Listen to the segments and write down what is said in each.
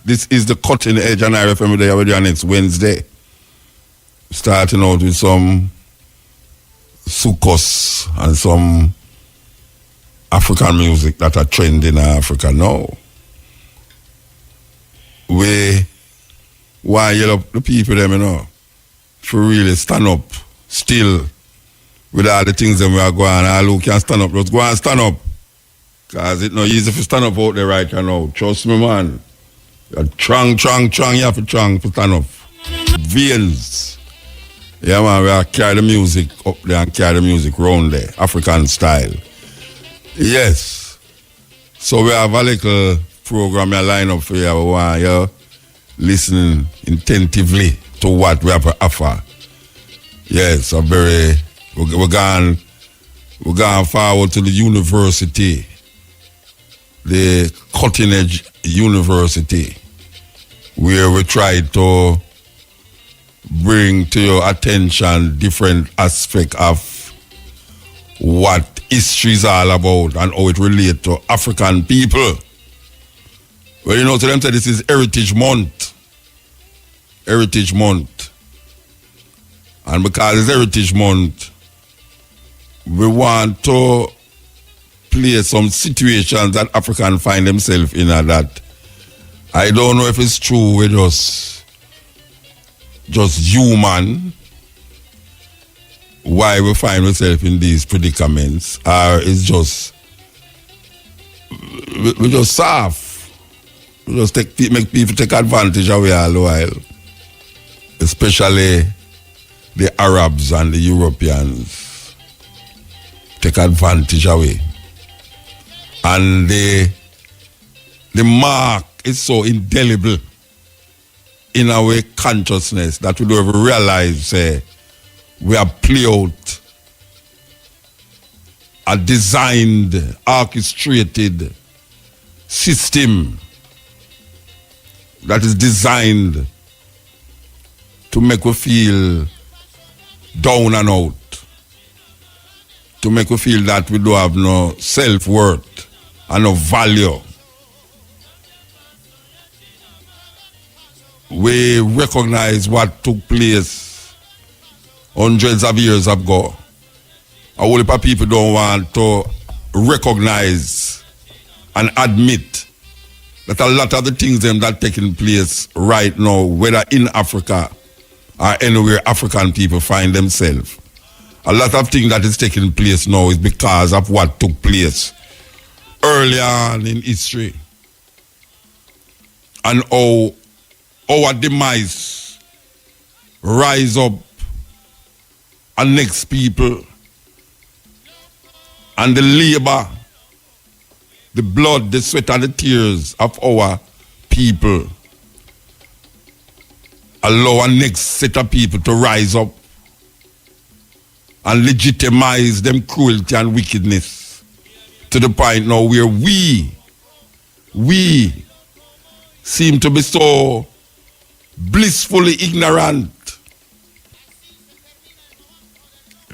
This is the Cutting Edge and IRFM Day over there next Wednesday. Starting out with some soukous and some African music that are trending in Africa now. We why yell up the people them, to really stand up still with all the things that we are going, all who can stand up, just go and stand up. Because it's not easy to stand up out there right now. Trust me, man. You're trang, you have to stand up. Veins. Yeah, man, we are carry the music up there and carry the music round there, African style. Yes. So we have a little program here line up for you. We want you listening attentively to what we have to offer. Yes, we're going forward to the university, the Cutting Edge University, where we try to bring to your attention different aspects of what history is all about and how it relates to African people. Well, to them say this is Heritage Month. Heritage Month. And because it's Heritage Month, we want to play some situations that Africans find themselves in that I don't know if it's true with us just human why we find ourselves in these predicaments, or it's just we just soft. We just make people take advantage of it all the while. Especially the Arabs and the Europeans take advantage of it. And the mark is so indelible in our consciousness that we don't ever realize we have played out a designed, orchestrated system that is designed to make us feel down and out, to make us feel that we don't have no self-worth and no value. We recognize what took place hundreds of years ago. A whole heap of people don't want to recognize and admit that a lot of the things that are taking place right now, whether in Africa or anywhere African people find themselves, a lot of things that is taking place now is because of what took place earlier on in history and how our demise rise up and next people and the labor, the blood, the sweat and the tears of our people allow our next set of people to rise up and legitimize them cruelty and wickedness to the point now where we seem to be so blissfully ignorant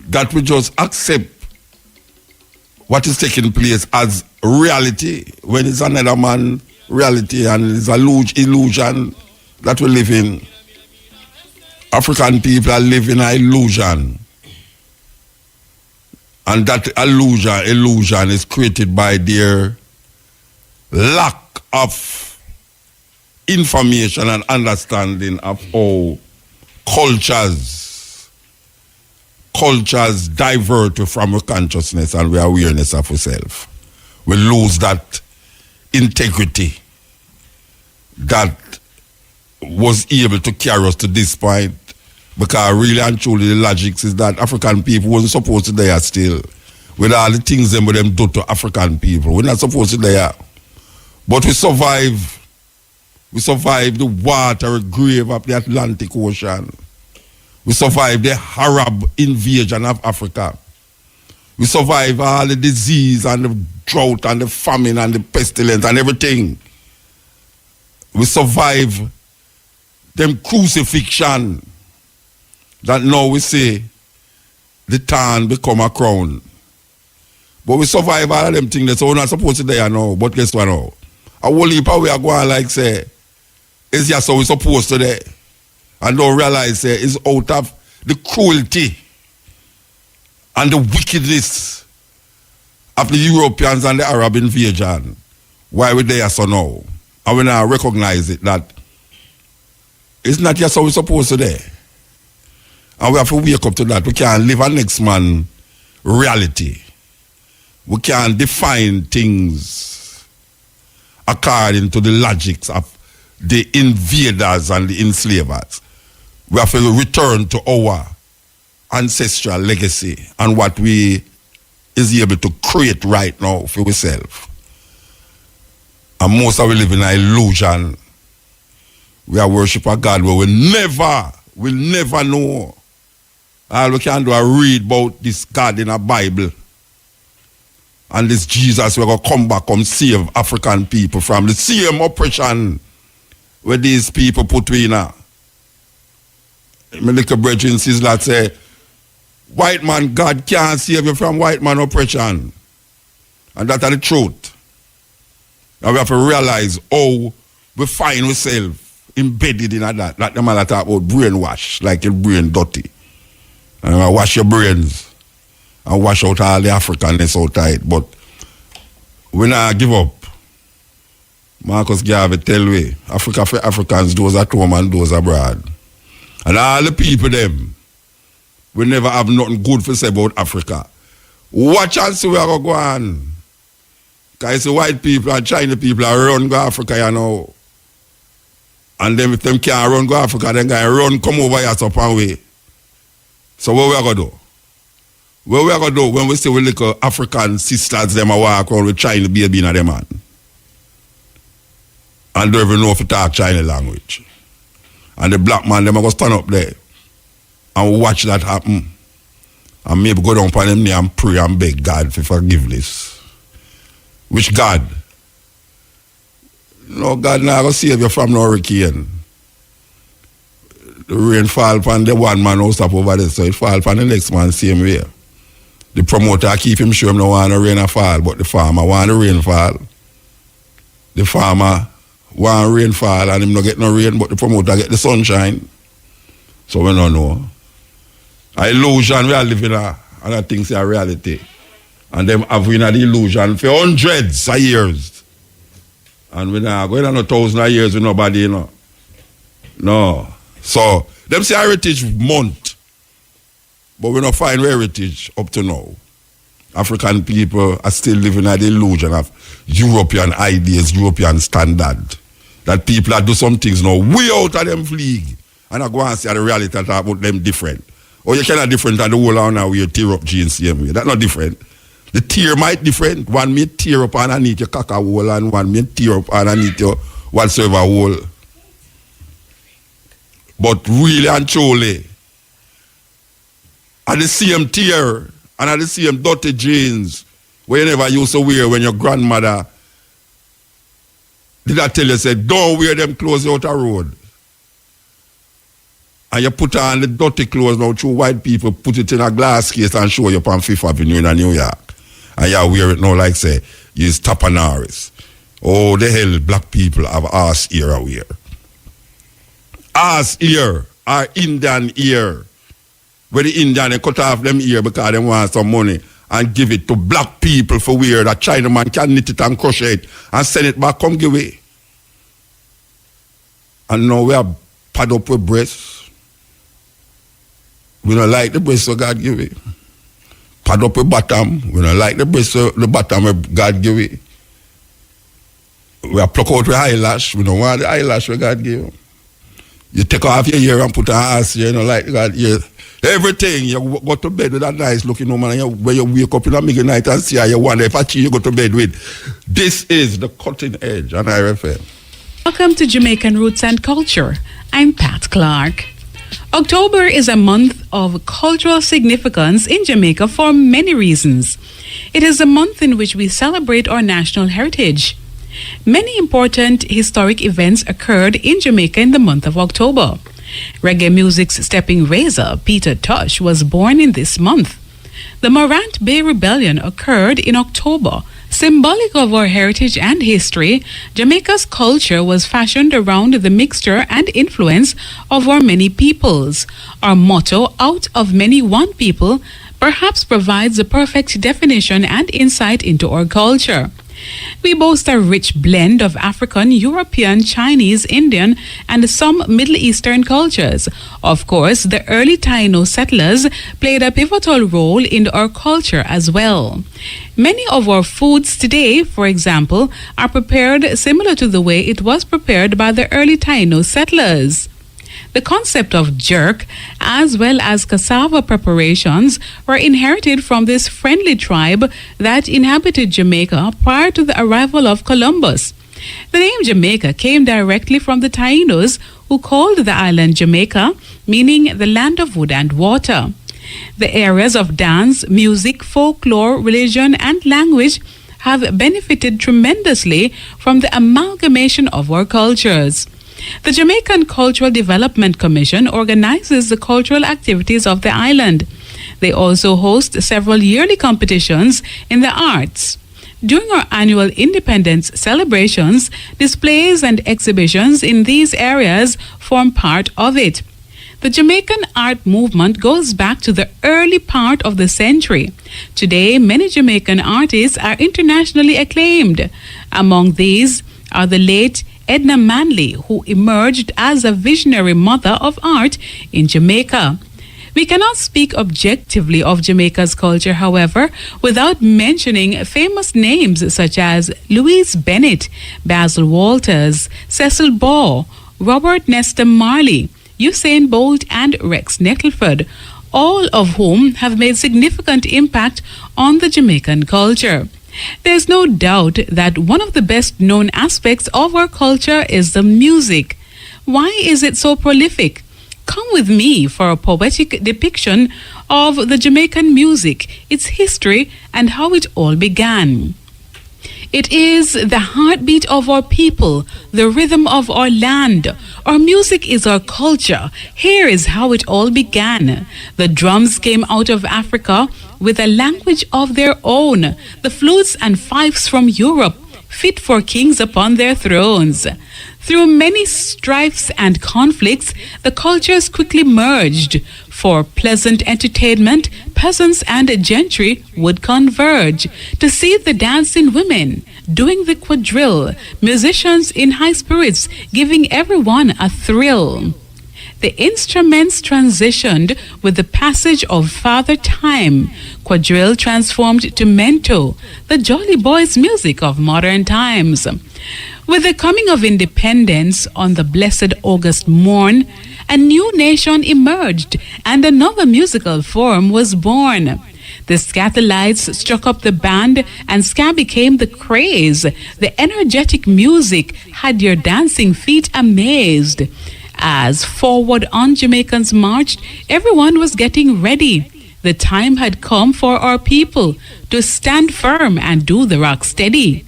that we just accept what is taking place as reality when it's another man's reality and it's a illusion that we live in. African people are living an illusion. And that illusion is created by their lack of information and understanding of how cultures divert from our consciousness and our awareness of ourselves. We lose that integrity that was able to carry us to this point, because really and truly the logic is that African people wasn't supposed to be there still. With all the things them do to African people, we're not supposed to be there. But we survive. We survived the watery grave of the Atlantic Ocean. We survived the Arab invasion of Africa. We survived all the disease and the drought and the famine and the pestilence and everything. We survived them crucifixion that now we say the thorn become a crown. But we survive all of them things, so we're not supposed to be there now. But guess what now? A whole heap of we are going like say, It's just how we're supposed to there. And don't realize it's out of the cruelty and the wickedness of the Europeans and the Arab invasion. Why we there so now? And we now recognize it that it's not just how we're supposed to there. And we have to wake up to that. We can't live a next man reality. We can't define things according to the logics of the invaders and the enslavers. We have to return to our ancestral legacy and what we is able to create right now for ourselves. And most of we live in an illusion. We are worship a God where we'll never know. All we can do is read about this God in a Bible. And this Jesus will come back and save African people from the same oppression where these people put in. My little brethren says that say, white man, God can't save you from white man oppression. And that's the truth. And we have to realize how we find ourselves embedded in that. Like the man that talk about brainwash, like your brain dirty. And wash your brains and wash out all the Africanness outside. But we not give up. Marcus Garvey tell we, Africa for Africans, those at home and those abroad. And all the people them, we never have nothing good to say about Africa. Watch and see where I go on. Because the white people and China people are run go Africa, you know. And them if them can't run go Africa, then can run come over here up and way. So what we are going to do? What we are going to do when we see we little African sisters them a walk around with China baby in them man? And don't even know if to talk China language. And the black man them are going to stand up there and watch that happen. And maybe go down upon them knee and pray and beg God for forgiveness. Which God? No, God not going to save you from no hurricane. The rain fall upon the one man who stop over there, so it fall upon the next man same way. The promoter keep him sure him no want the rain to fall, but the farmer want the rain fall. The farmer want rain fall and him no get no rain, but the promoter get the sunshine. So we don't know. A illusion we are living in, and I think it's a reality. And them have been the illusion for hundreds of years. And we not going on 1,000 of years with nobody, you know. No. So, them say Heritage Month, but we don't find heritage up to now. African people are still living in the illusion of European ideas, European standard. That people that do some things now way out of them league. And I go and see the reality that about them different. Or you cannot different than the whole of now where you tear up jeans same way. That's not different. The tear might different. One may tear up underneath your caca hole and one may tear up underneath your whatsoever hole. But really and truly, at the same tear and at the same dirty jeans where you never used to wear when your grandmother did I tell you, say, don't wear them clothes out the road. And you put on the dirty clothes now, two white people put it in a glass case and show you up on Fifth Avenue in New York. And you wear it now like, say, you's Tapanaris. Oh, the hell, black people have ass ear wear. Ass ear or Indian ear. Where the Indian they cut off them ear because they want some money and give it to black people for wear that Chinaman can knit it and crochet it and send it back, come give it. And now we are pad up with breasts. We don't like the breasts so God give it. Pad up with bottom. We don't like the breasts so the bottom God give it. We are pluck out with eyelash. We don't want the eyelash we God give. You take off your ear and put an ass here, you know, like God here. Everything, you go to bed with a nice looking woman and when you wake up in the middle of the night and see her, you wonder if you go to bed with. This is the cutting edge on IRFM. Welcome to Jamaican Roots and Culture. I'm Pat Clark. October is a month of cultural significance in Jamaica for many reasons. It is a month in which we celebrate our national heritage. Many important historic events occurred in Jamaica in the month of October. Reggae music's stepping razor, Peter Tosh, was born in this month. The Morant Bay Rebellion occurred in October, Symbolic of our heritage and history, Jamaica's culture was fashioned around the mixture and influence of our many peoples. Our motto, "Out of many, one people," perhaps provides a perfect definition and insight into our culture. We boast a rich blend of African, European, Chinese, Indian, and some Middle Eastern cultures. Of course, the early Taino settlers played a pivotal role in our culture as well. Many of our foods today, for example, are prepared similar to the way it was prepared by the early Taino settlers. The concept of jerk, as well as cassava preparations, were inherited from this friendly tribe that inhabited Jamaica prior to the arrival of Columbus. The name Jamaica came directly from the Tainos, who called the island Jamaica, meaning the land of wood and water. The areas of dance, music, folklore, religion, and language have benefited tremendously from the amalgamation of our cultures. The Jamaican Cultural Development Commission organizes the cultural activities of the island. They also host several yearly competitions in the arts. During our annual independence celebrations, displays and exhibitions in these areas form part of it. The Jamaican art movement goes back to the early part of the century. Today, many Jamaican artists are internationally acclaimed. Among these are the late Edna Manley, who emerged as a visionary mother of art in Jamaica. We cannot speak objectively of Jamaica's culture, however, without mentioning famous names such as Louise Bennett, Basil Walters, Cecil Baugh, Robert Nesta Marley, Usain Bolt, and Rex Nettleford, all of whom have made significant impact on the Jamaican culture. There's no doubt that one of the best known aspects of our culture is the music. Why is it so prolific? Come with me for a poetic depiction of the Jamaican music, its history, and how it all began. It is the heartbeat of our people, the rhythm of our land. Our music is our culture. Here is how it all began. The drums came out of Africa with a language of their own. The flutes and fifes from Europe, fit for kings upon their thrones. Through many strifes and conflicts, the cultures quickly merged. For pleasant entertainment, peasants and gentry would converge to see the dancing women doing the quadrille, musicians in high spirits giving everyone a thrill. The instruments transitioned with the passage of Father Time. Quadrille transformed to mento, the jolly boys' music of modern times. With the coming of independence on the blessed August morn, a new nation emerged and another musical form was born. The scatterlights struck up the band and ska became the craze. The energetic music had your dancing feet amazed. As forward on Jamaicans marched, everyone was getting ready. The time had come for our people to stand firm and do the rock steady.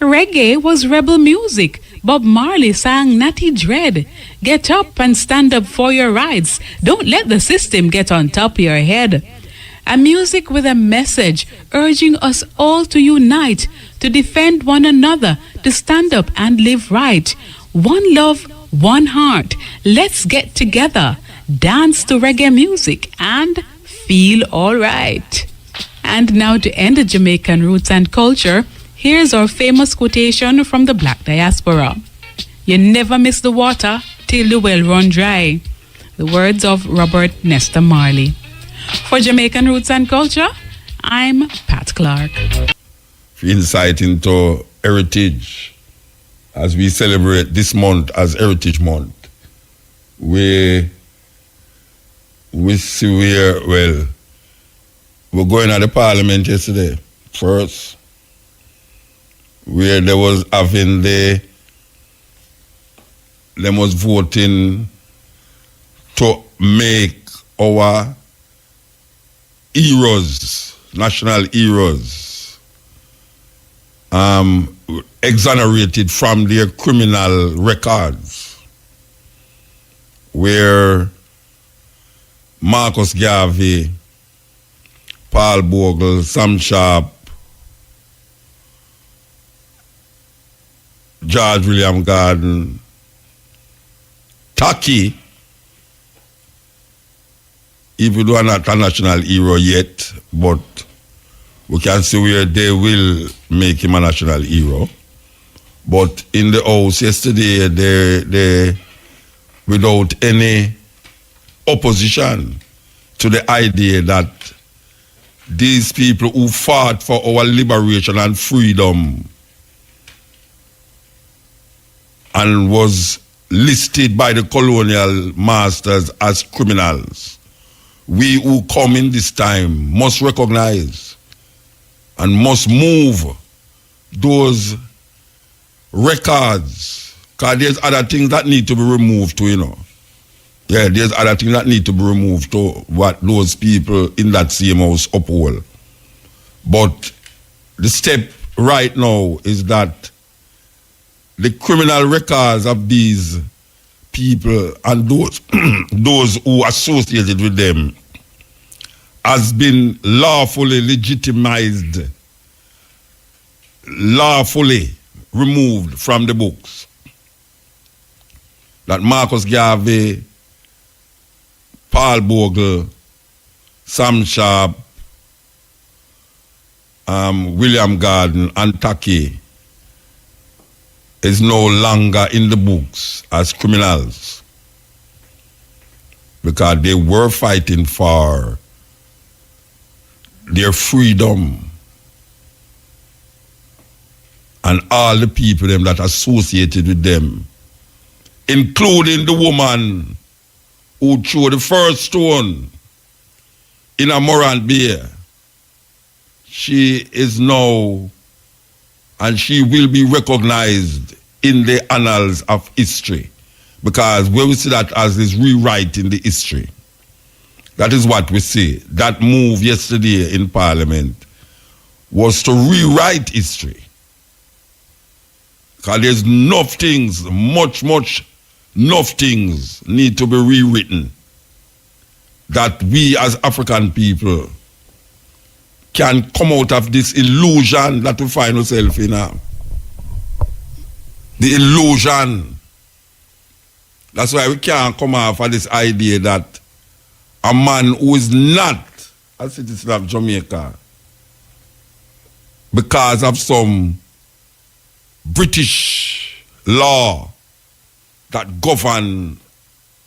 Reggae was rebel music. Bob Marley sang Natty Dread. Get up and stand up for your rights. Don't let the system get on top of your head. A music with a message urging us all to unite, to defend one another, to stand up and live right. One love, one heart. Let's get together, dance to reggae music, and feel all right. And now, to end the Jamaican roots and culture, here's our famous quotation from the Black diaspora. You never miss the water till the well run dry. The words of Robert Nesta Marley. For Jamaican Roots and Culture, I'm Pat Clark. Insight into heritage as we celebrate this month as Heritage Month. We see we're going at the parliament yesterday, first, where there was having them was voting to make our heroes, national heroes, exonerated from their criminal records, where Marcus Garvey, Paul Bogle, Sam Sharp, George William Garden, Taki, even though not a national hero yet, but we can see where they will make him a national hero. But in the house yesterday, they without any opposition to the idea that these people who fought for our liberation and freedom and was listed by the colonial masters as criminals, we who come in this time must recognize and must move those records, because there's other things that need to be removed too, you know. Yeah, there's other things that need to be removed to what those people in that same house uphold. But the step right now is that the criminal records of these people and those those who associated with them has been lawfully legitimized, lawfully removed from the books. That Marcus Garvey, Paul Bogle, Sam Sharp, William Garden, and Taki is no longer in the books as criminals because they were fighting for their freedom, and all the people them that associated with them, including the woman who threw the first stone in a Morant Bay. She is now, and she will be recognized in the annals of history, because when we see that as this rewriting the history, that is what we see. That move yesterday in Parliament was to rewrite history. Because there's enough things, much enough things need to be rewritten that we as African people can come out of this illusion that we find ourselves in now. The illusion. That's why we can't come off of this idea that a man who is not a citizen of Jamaica because of some British law that govern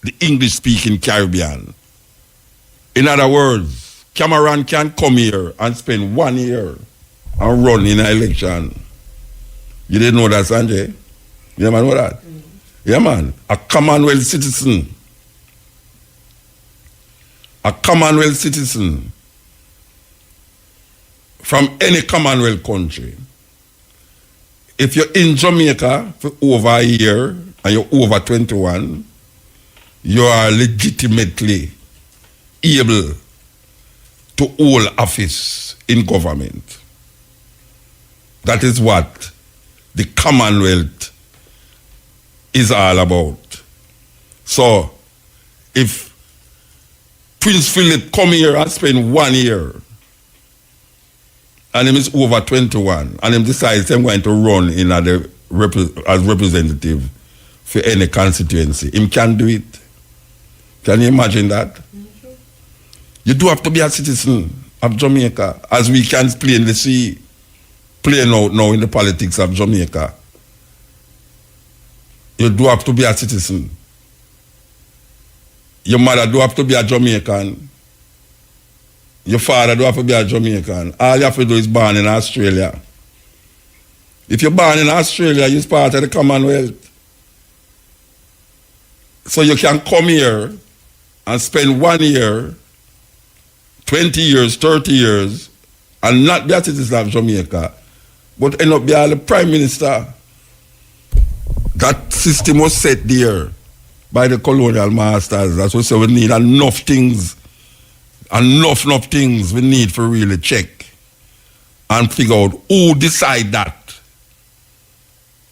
the English-speaking Caribbean. In other words, Cameron can come here and spend 1 year and run in an election. You didn't know that, Sanjay? You man know that? Mm-hmm. Yeah, man. A Commonwealth citizen from any Commonwealth country, if you're in Jamaica for over a year and you're over 21, you are legitimately able to hold office in government. That is what the Commonwealth is all about. So, if Prince Philip come here and spend 1 year, and him is over 21, and him decides I'm going to run in as representative for any constituency, him can do it. Can you imagine that? Mm-hmm. You do have to be a citizen of Jamaica, as we can plainly see playing out now in the politics of Jamaica. You do have to be a citizen. Your mother do have to be a Jamaican. Your father do have to be a Jamaican. All you have to do is born in Australia. If you're born in Australia, you're part of the Commonwealth. So you can come here and spend 1 year, 20 years, 30 years, and not be a citizen of Jamaica, but end up being the Prime Minister. That system was set there by the colonial masters. That's what we need enough things we need for really check and figure out who decide that.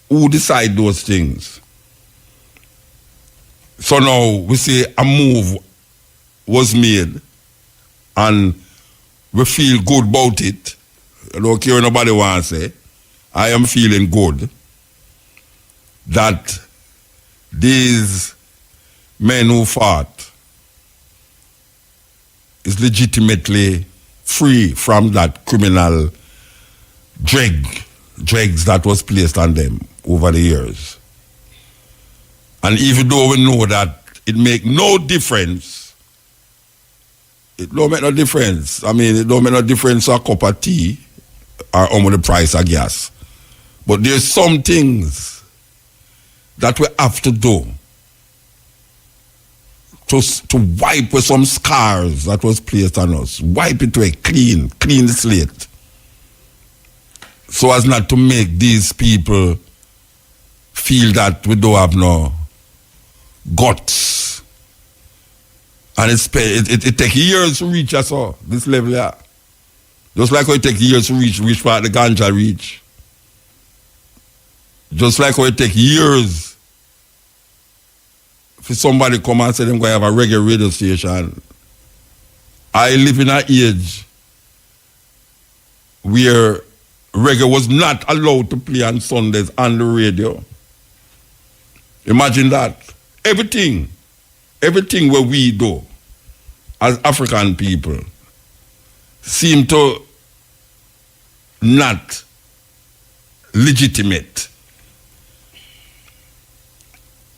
Who decide those things. So now we say a move was made and we feel good about it. I don't care what nobody wants to say. I am feeling good. that these men who fought is legitimately free from that criminal dregs that was placed on them over the years. And even though we know that it make no difference, it don't make no difference. I mean, it don't make no difference a cup of tea or how much the price of gas. But there's some things that we have to do to wipe with some scars that was placed on us. Wipe it away, clean the slate. So as not to make these people feel that we don't have no guts. And it takes years to reach us all, this level here. Just like how it takes years to reach part the ganja reach. Just like how it takes years for somebody come and say they're going to have a reggae radio station. I live in an age where reggae was not allowed to play on Sundays on the radio. Imagine that. Everything what we do as African people seem to not legitimate.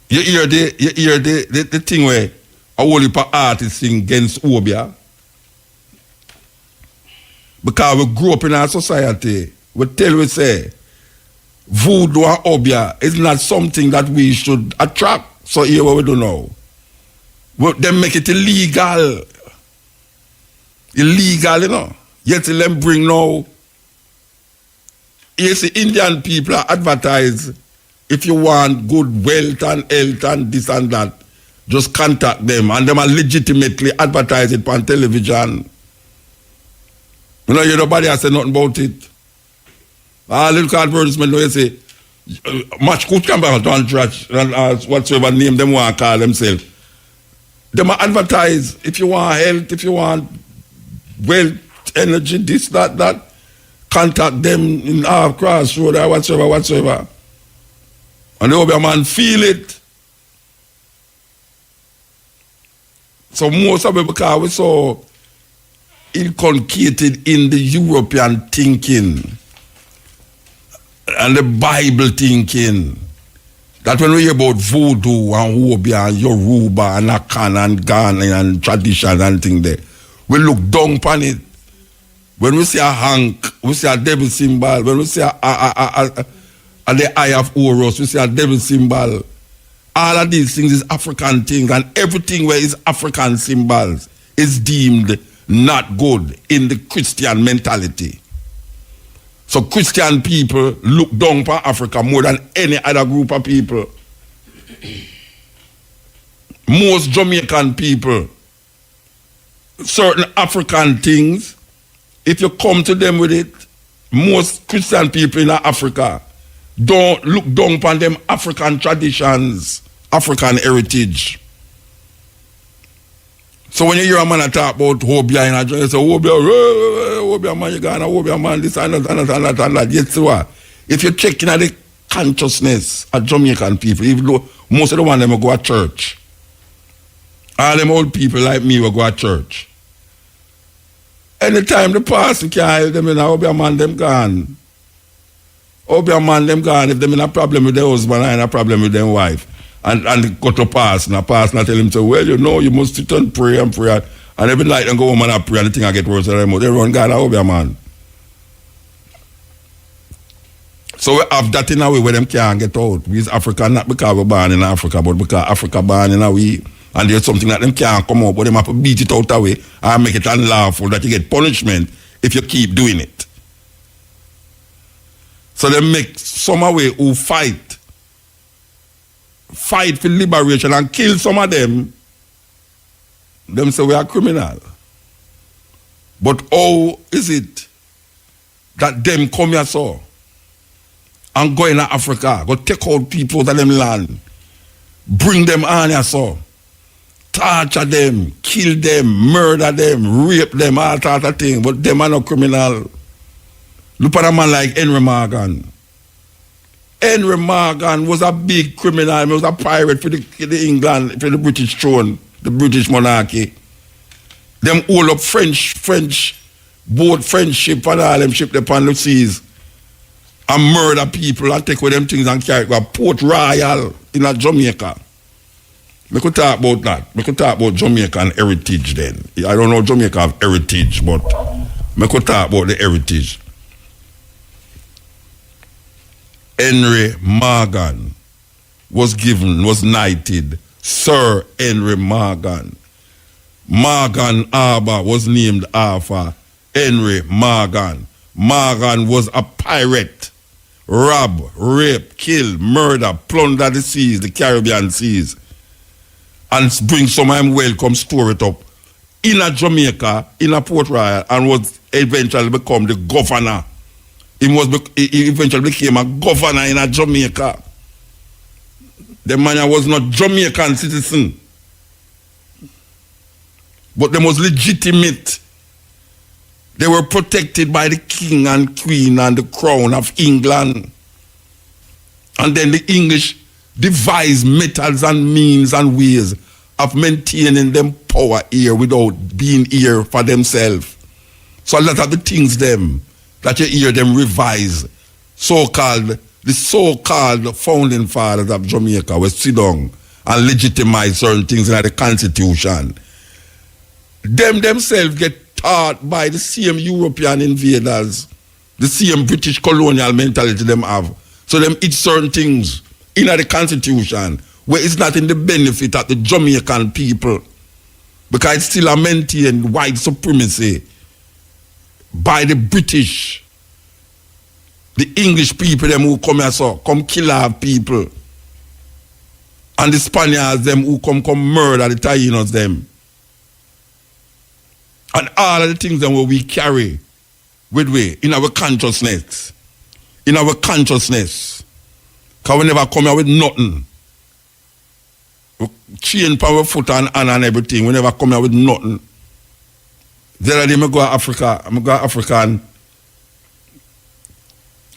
You hear the thing where a whole heap of artists sing against Obia? Because we grew up in our society, we say, voodoo and Obia is not something that we should attract. So here what we do now. They make it illegal. Illegal, you know. Yet them bring now. You see, Indian people are advertised. If you want good wealth and health and this and that, just contact them. And them are legitimately advertise it on television. You know, nobody has said nothing about it. Little advertisement, you say, much good camera, don't trash, whatsoever name them want to call themselves. Them are advertise if you want health, if you want wealth, energy, this, that, contact them in our crossroad or whatsoever. And the other man feel it. So most of it, because we're so inculcated in the European thinking and the Bible thinking, that when we hear about voodoo and Obia and Yoruba and Akan and Ghana and tradition and things there, we look down upon it. When we see a hank, we see a devil symbol. When we see the eye of Horus, we see a devil symbol. All of these things is African things, and everything where is African symbols is deemed not good in the Christian mentality. So Christian people look down upon Africa more than any other group of people. Most Jamaican people, certain African things, if you come to them with it, most Christian people in Africa don't look down upon them African traditions, African heritage. So when you hear a man talk about Obia in a joint, you say, Obia man, you got Obia man, this and that. Yes, what? If you check in the consciousness of Jamaican people, even though most of the ones them will go to church, all them old people like me will go to church. Anytime the pastor can't help them, Obia man, them gone. Obia man, them gone. If them in a problem with their husband and a problem with their wife, and go to pass, and a pastor tell him, so, well, you know, you must sit and pray. And every night and go home and pray, and the thing I get worse and more. They run God, Obia man. So we have that in a way where them can't get out. We is African, not because we're born in Africa, but because Africa born in a way, and there's something that them can't come out, but them have to beat it out away and make it unlawful that you get punishment if you keep doing it. So they make some away who fight for liberation and kill some of them say we are criminal. But how is it that them come here so and go in Africa, go take out people out of them land, bring them on here so, torture them, kill them, murder them, rape them, all that of thing, but them are not criminal. Look at a man like Henry Morgan. Henry Morgan was a big criminal. He was a pirate for the England, for the British throne, the British monarchy. Them all up French boat friendship and all them ship upon the seas and murder people and take with them things and carry to Port Royal in a Jamaica. We could talk about that. We could talk about Jamaican heritage then. I don't know Jamaica have heritage, but we could talk about the heritage. Henry Morgan was knighted Sir Henry Morgan. Morgan Harbour was named after Henry Morgan. Morgan was a pirate. Rob, rape, kill, murder, plunder the seas, the Caribbean seas. And bring some of them welcome, store it up in a Jamaica, in a Port Royal, and was eventually become the governor. He eventually became a governor in a Jamaica. The man was not Jamaican citizen, but they was legitimate. They were protected by the king and queen and the crown of England. And then the English devised methods and means and ways of maintaining them power here without being here for themselves. So a lot of the things them that you hear them revise, the so-called founding fathers of Jamaica will sit down and legitimize certain things in the Constitution. Them themselves get taught by the same European invaders, the same British colonial mentality them have. So them eat certain things in the Constitution where it's not in the benefit of the Jamaican people, because it's still a maintained white supremacy by the British, the English people them who come here so come kill our people, and the Spaniards them who come murder the Taínos them, and all of the things them where we carry with we in our consciousness, because we never come here with nothing. We chain for our foot and hand and everything. We never come here with nothing. The other day, I go to Africa and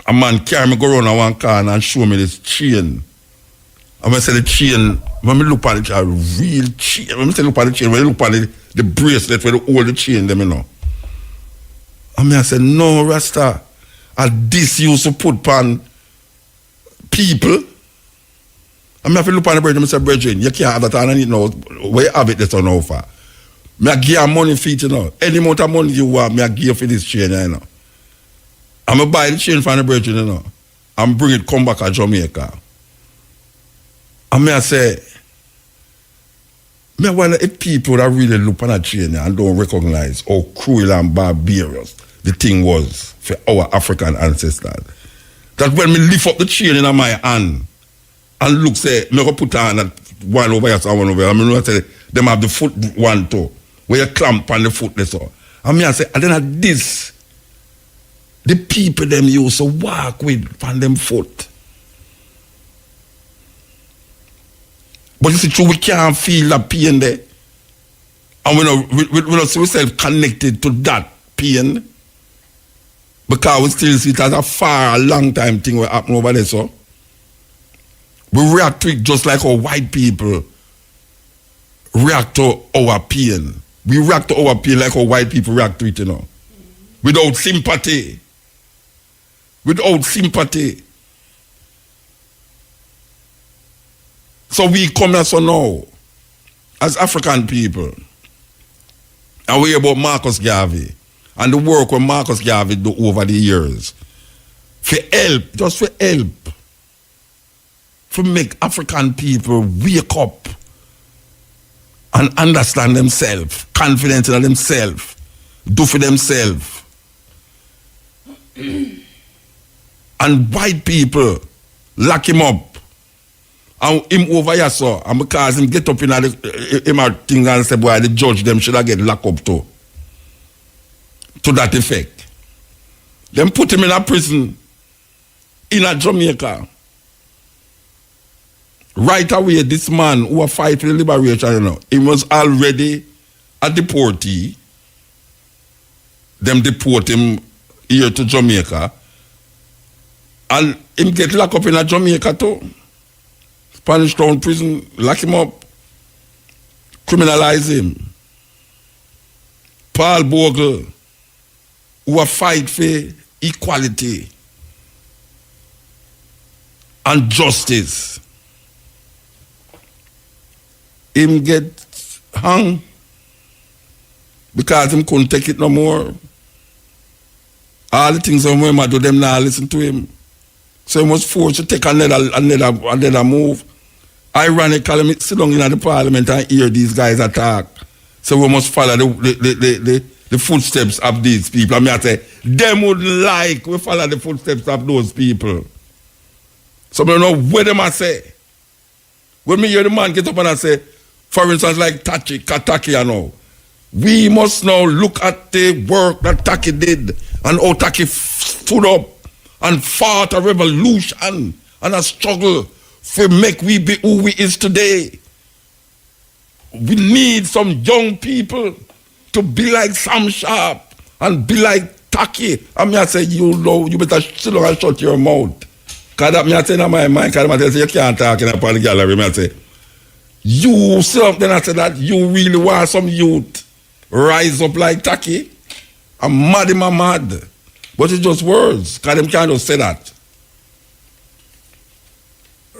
a man carry me go around one car and show me this chain. And I say the chain, when I look at it, a real chain. When I look at the chain, when I look at the bracelet where they hold the chain, them, you know. And I say, no, Rasta, this used to put on people. I have to look at the brethren and say, brethren, you can't have that and I need to know where you have it this or no for. I give you money for it, you know. Any amount of money you want, I give you for this chain, you know. I'm going to buy the chain from the brethren, you know, and bring it come back to Jamaica. And I say, I wonder if people that really look at that chain and don't recognize how cruel and barbarous the thing was for our African ancestors. That when me lift up the chain in my hand and look, say, me go put on that one over here, one over here. I mean, I say, them have the foot one too, where you clamp on the foot, that's all. And I say, and then at this, the people them used to walk with on them foot. But you see, true, we can't feel that pain there. And we don't see ourselves connected to that pain. Because we still see it as a long time thing will happen over there, so. We react to it just like our white people react to our pain. We react to our pain like our white people react to it, you know. Without sympathy. So we come here so now, as African people, and we hear about Marcus Garvey and the work that Marcus Garvey do over the years. For help, just for help. To make African people wake up and understand themselves, confident in themselves, do for themselves. And white people lock him up. And him over here, so, and because him get up in the things and say, boy, the judge them should have get locked up too. To that effect. Them put him in a prison in a Jamaica. Right away, this man who was fighting for the liberation, you know, he was already a deportee. Them deport him here to Jamaica. And him get locked up in a Jamaica too. Spanish Town prison, lock him up, criminalize him. Paul Bogle, who a fight for equality and justice, him get hung because him couldn't take it no more. All the things that women do, them now listen to him. So he was forced to take another move. Ironically, sit down in the parliament and hear these guys attack. So we must follow the footsteps of these people. I mean, I say, them would like we follow the footsteps of those people. So I don't know what them I say. When me hear the man get up and I say, for instance, like Taki, you know, we must now look at the work that Taki did and how Taki stood up and fought a revolution and a struggle for make we be who we is today. We need some young people to be like Sam Sharp and be like Taki. I mean, I say, you know, you better sit down and shut your mouth. Because that me I say in my mind, because I say, you can't talk in a public gallery. I say, you sit up then I say that you really want some youth rise up like Taki. I'm mad. But it's just words, because them can't just say that.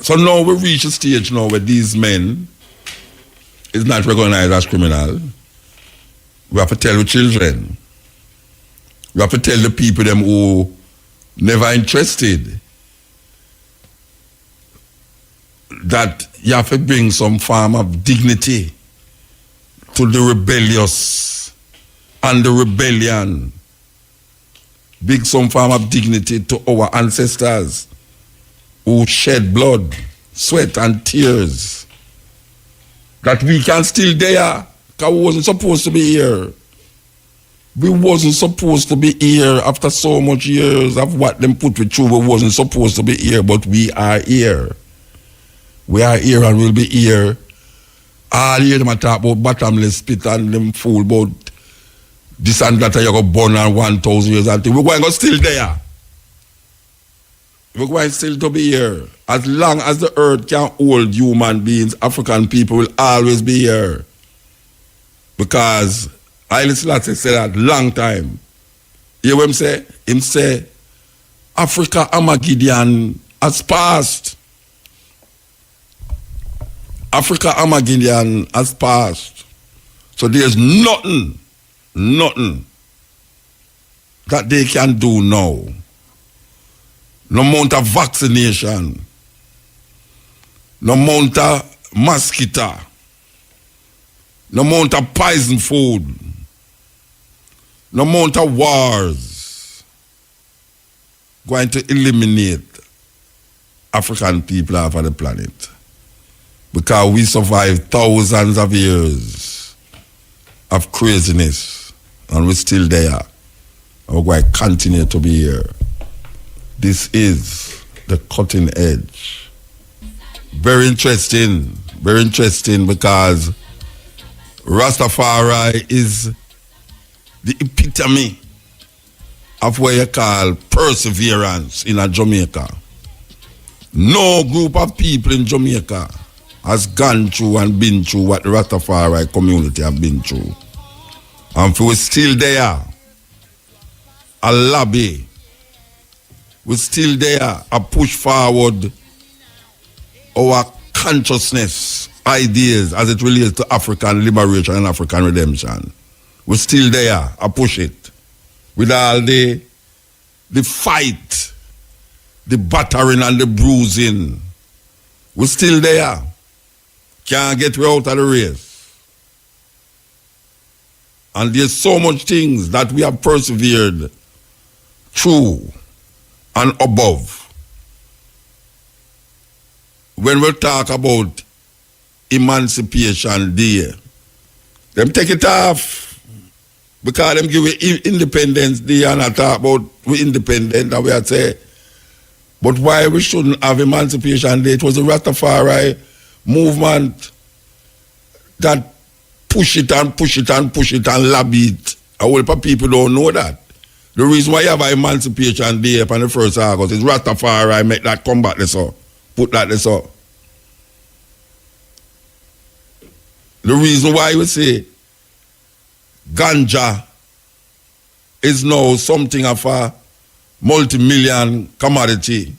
So now we reach a stage now where these men is not recognized as criminal. We have to tell the children. We have to tell the people them who never interested that you have to bring some form of dignity to the rebellious and the rebellion. Bring some form of dignity to our ancestors who shed blood, sweat and tears. That we can still there, because we wasn't supposed to be here. We wasn't supposed to be here after so much years of what them put with through. We wasn't supposed to be here, but we are here. We are here and we'll be here. All year them talk about bottomless pit and them fool about this and that, you go born on 1,000 years and we're going to go still there. We're going still to be here. As long as the earth can hold human beings, African people will always be here. Because Haile Selassie said that long time. You hear what him say? Him say, Africa Armageddon has passed. Africa Armageddon has passed. So there's nothing that they can do now. No amount of vaccination, no amount of mosquito, no amount of poison food, no amount of wars going to eliminate African people off of the planet. Because we survived thousands of years of craziness and we're still there. And we're going to continue to be here. This is the cutting edge. Very interesting because Rastafari is the epitome of what you call perseverance in a Jamaica. No group of people in Jamaica has gone through and been through what the Rastafari community have been through. And if we're still there, a lobby, we're still there, a push forward our consciousness, ideas as it relates to African liberation and African redemption. We're still there, I push it. With all the fight, the battering and the bruising. We're still there. Can't get way out of the race. And there's so much things that we have persevered through and above. When we talk about Emancipation Day, them take it off because them give it Independence Day and I talk about we independent and we had say, but why we shouldn't have Emancipation Day? It was the Rastafari movement that push it and lobby it. A whole lot of people don't know that. The reason why you have an Emancipation Day on the 1st of August is Rastafari make that come back this up. Put that this up. The reason why we say ganja is now something of a multi-million commodity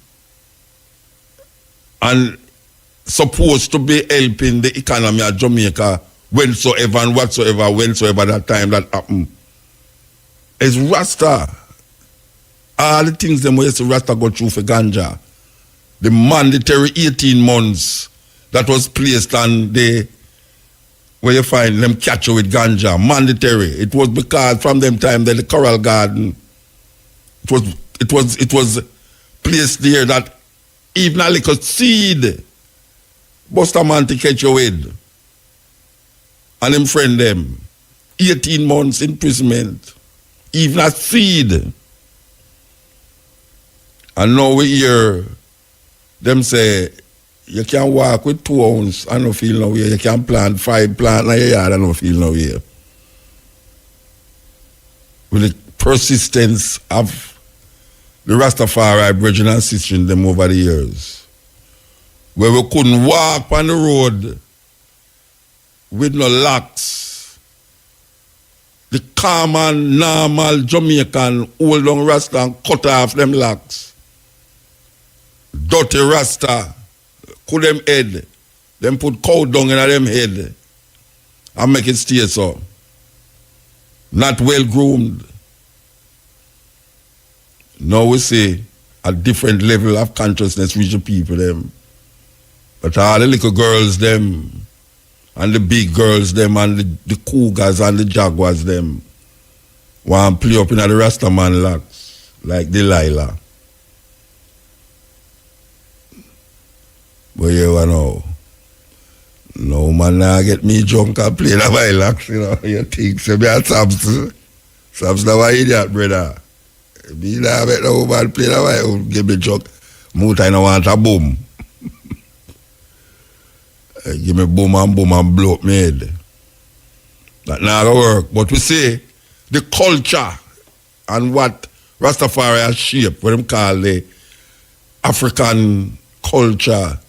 and supposed to be helping the economy of Jamaica whensoever and whatsoever, whensoever that time that happened. It's Rasta. All the things them we say Rasta go through for ganja. The mandatory 18 months that was placed on the where you find them catch you with ganja, mandatory. It was because from them time that the Coral Garden, it was placed there that even a little seed, bust a man to catch you with, and them friend them, 18 months imprisonment, even a seed. And now we hear them say, you can walk with 2 ounces and no feel no way. You can plant 5 plants in your yard and no feel no way. With the persistence of the Rastafari brethren and sisters them over the years, where we couldn't walk on the road with no locks. The common, normal Jamaican hold on Rasta and cut off them locks. Dirty Rasta. Put them head, them put cow dung in them head and make it stay so. Not well groomed. Now we see a different level of consciousness reach the people them. But all the little girls them and the big girls them and the cougars and the jaguars them want to play up in the Rastaman locks like Delilah. But you know, no man now get me drunk and play the violence, you know. You think so me a Samson. Samson was an idiot, brother. Me now make no man play the violence, get me drunk. More I don't want a boom. Give me boom and blow up my head. That not gonna work. But we say the culture and what Rastafari has shaped, what them call the African culture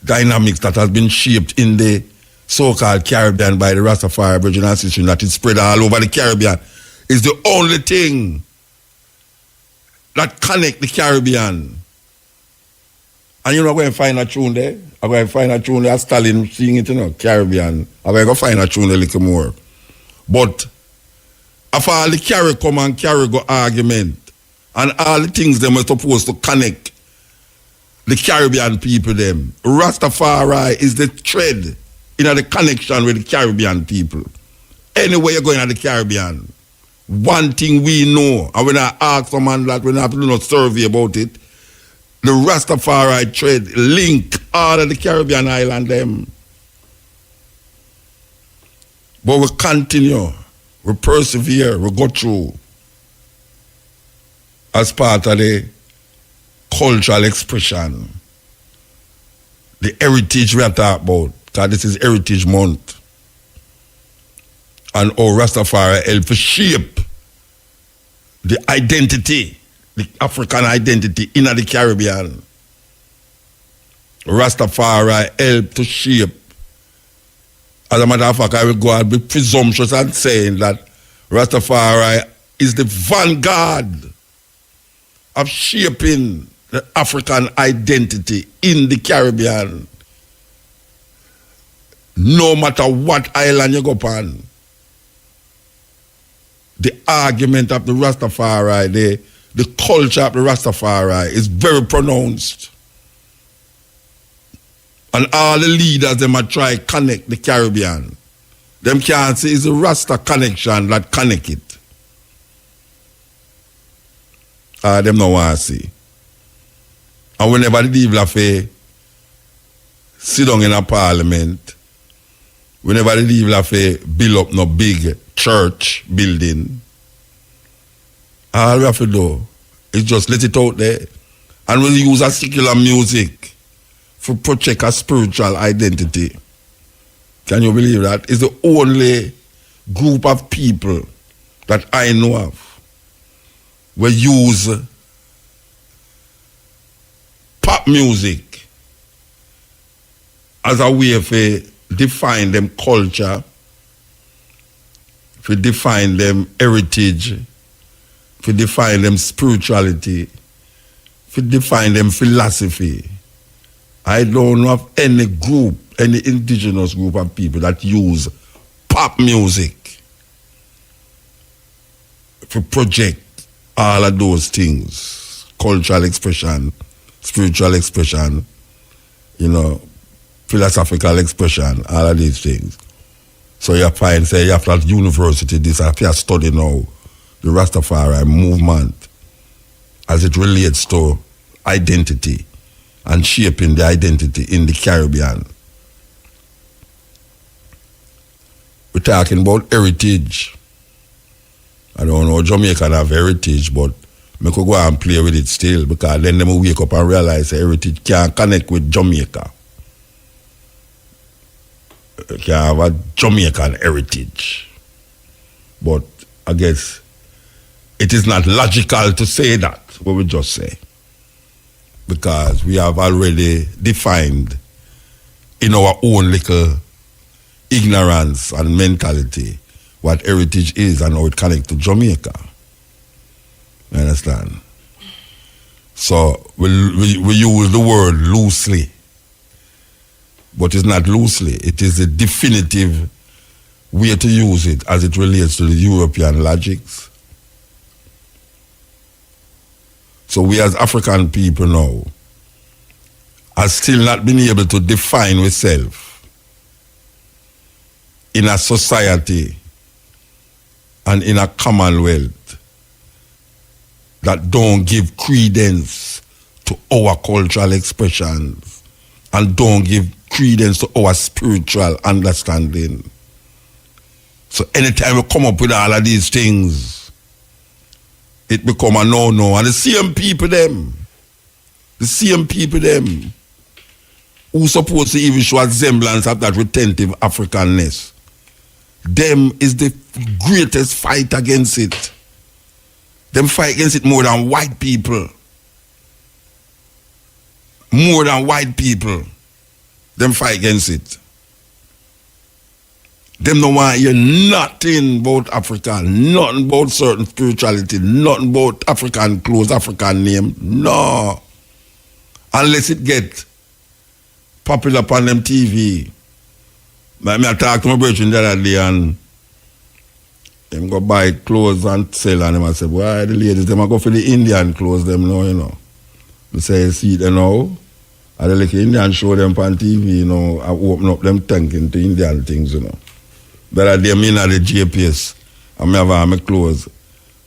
dynamics that has been shaped in the so-called Caribbean by the Rastafari Aboriginal system that is spread all over the Caribbean is the only thing that connect the Caribbean. And you're not going to find a tune there. I'm going to find a tune there. Stalin singing it, you know, Caribbean. I'm going to find a tune a little more. But after all the carry come and carry go argument and all the things them are supposed to connect the Caribbean people them. Rastafari is the thread in the connection with the Caribbean people. Anywhere you're going to the Caribbean, one thing we know, and when I ask someone that we have to do no survey about it, the Rastafari thread link all of the Caribbean island them. But we continue, we persevere, we go through as part of the cultural expression, the heritage we are talking about, because this is Heritage Month, and how Rastafari help to shape the identity, the African identity in the Caribbean. Rastafari help to shape. As a matter of fact, I will go and be presumptuous and saying that Rastafari is the vanguard of shaping the African identity in the Caribbean. No matter what island you go upon, the argument of the Rastafari, the culture of the Rastafari is very pronounced. And all the leaders, them are try to connect the Caribbean. Them can't say it's the Rasta connection that connect it. Them no want to see. And whenever the people have sit down in a parliament, whenever the people have build up no big church building, all we have to do is just let it out there. And we use a secular music to protect a spiritual identity. Can you believe that? It's the only group of people that I know of we use pop music as a way to define them culture, to define them heritage, to define them spirituality, to define them philosophy. I don't know of any group, any indigenous group of people that use pop music to project all of those things, cultural expression, spiritual expression, philosophical expression, all of these things. So you find, say, you have to at university, this, I have to study now the Rastafari movement as it relates to identity and shaping the identity in the Caribbean. We're talking about heritage. I don't know, Jamaica have heritage, but I could go and play with it still, because then they will wake up and realize heritage can't connect with Jamaica. You can have a Jamaican heritage. But I guess it is not logical to say that, what we just say. Because we have already defined in our own little ignorance and mentality what heritage is and how it connects to Jamaica. You understand? So we use the word loosely. But it's not loosely. It is a definitive way to use it as it relates to the European logics. So we as African people now are still not been able to define ourselves in a society and in a commonwealth that don't give credence to our cultural expressions and don't give credence to our spiritual understanding. So anytime we come up with all of these things, it become a no-no. And the same people them who supposed to even show a semblance of that retentive Africanness, them is the greatest fight against it. Them fight against it more than white people. More than white people. Them fight against it. Them don't want to hear nothing about Africa, nothing about certain spirituality, nothing about African clothes, African name. No. Unless it get popular upon them TV. I talked to my brother the other day and them go buy clothes and sell, and them I said, why the ladies, them go for the Indian clothes them now, I say, see them now. I like Indian show them on TV, I open up them tank into Indian things, But I did mean at the GPS, and I have my clothes.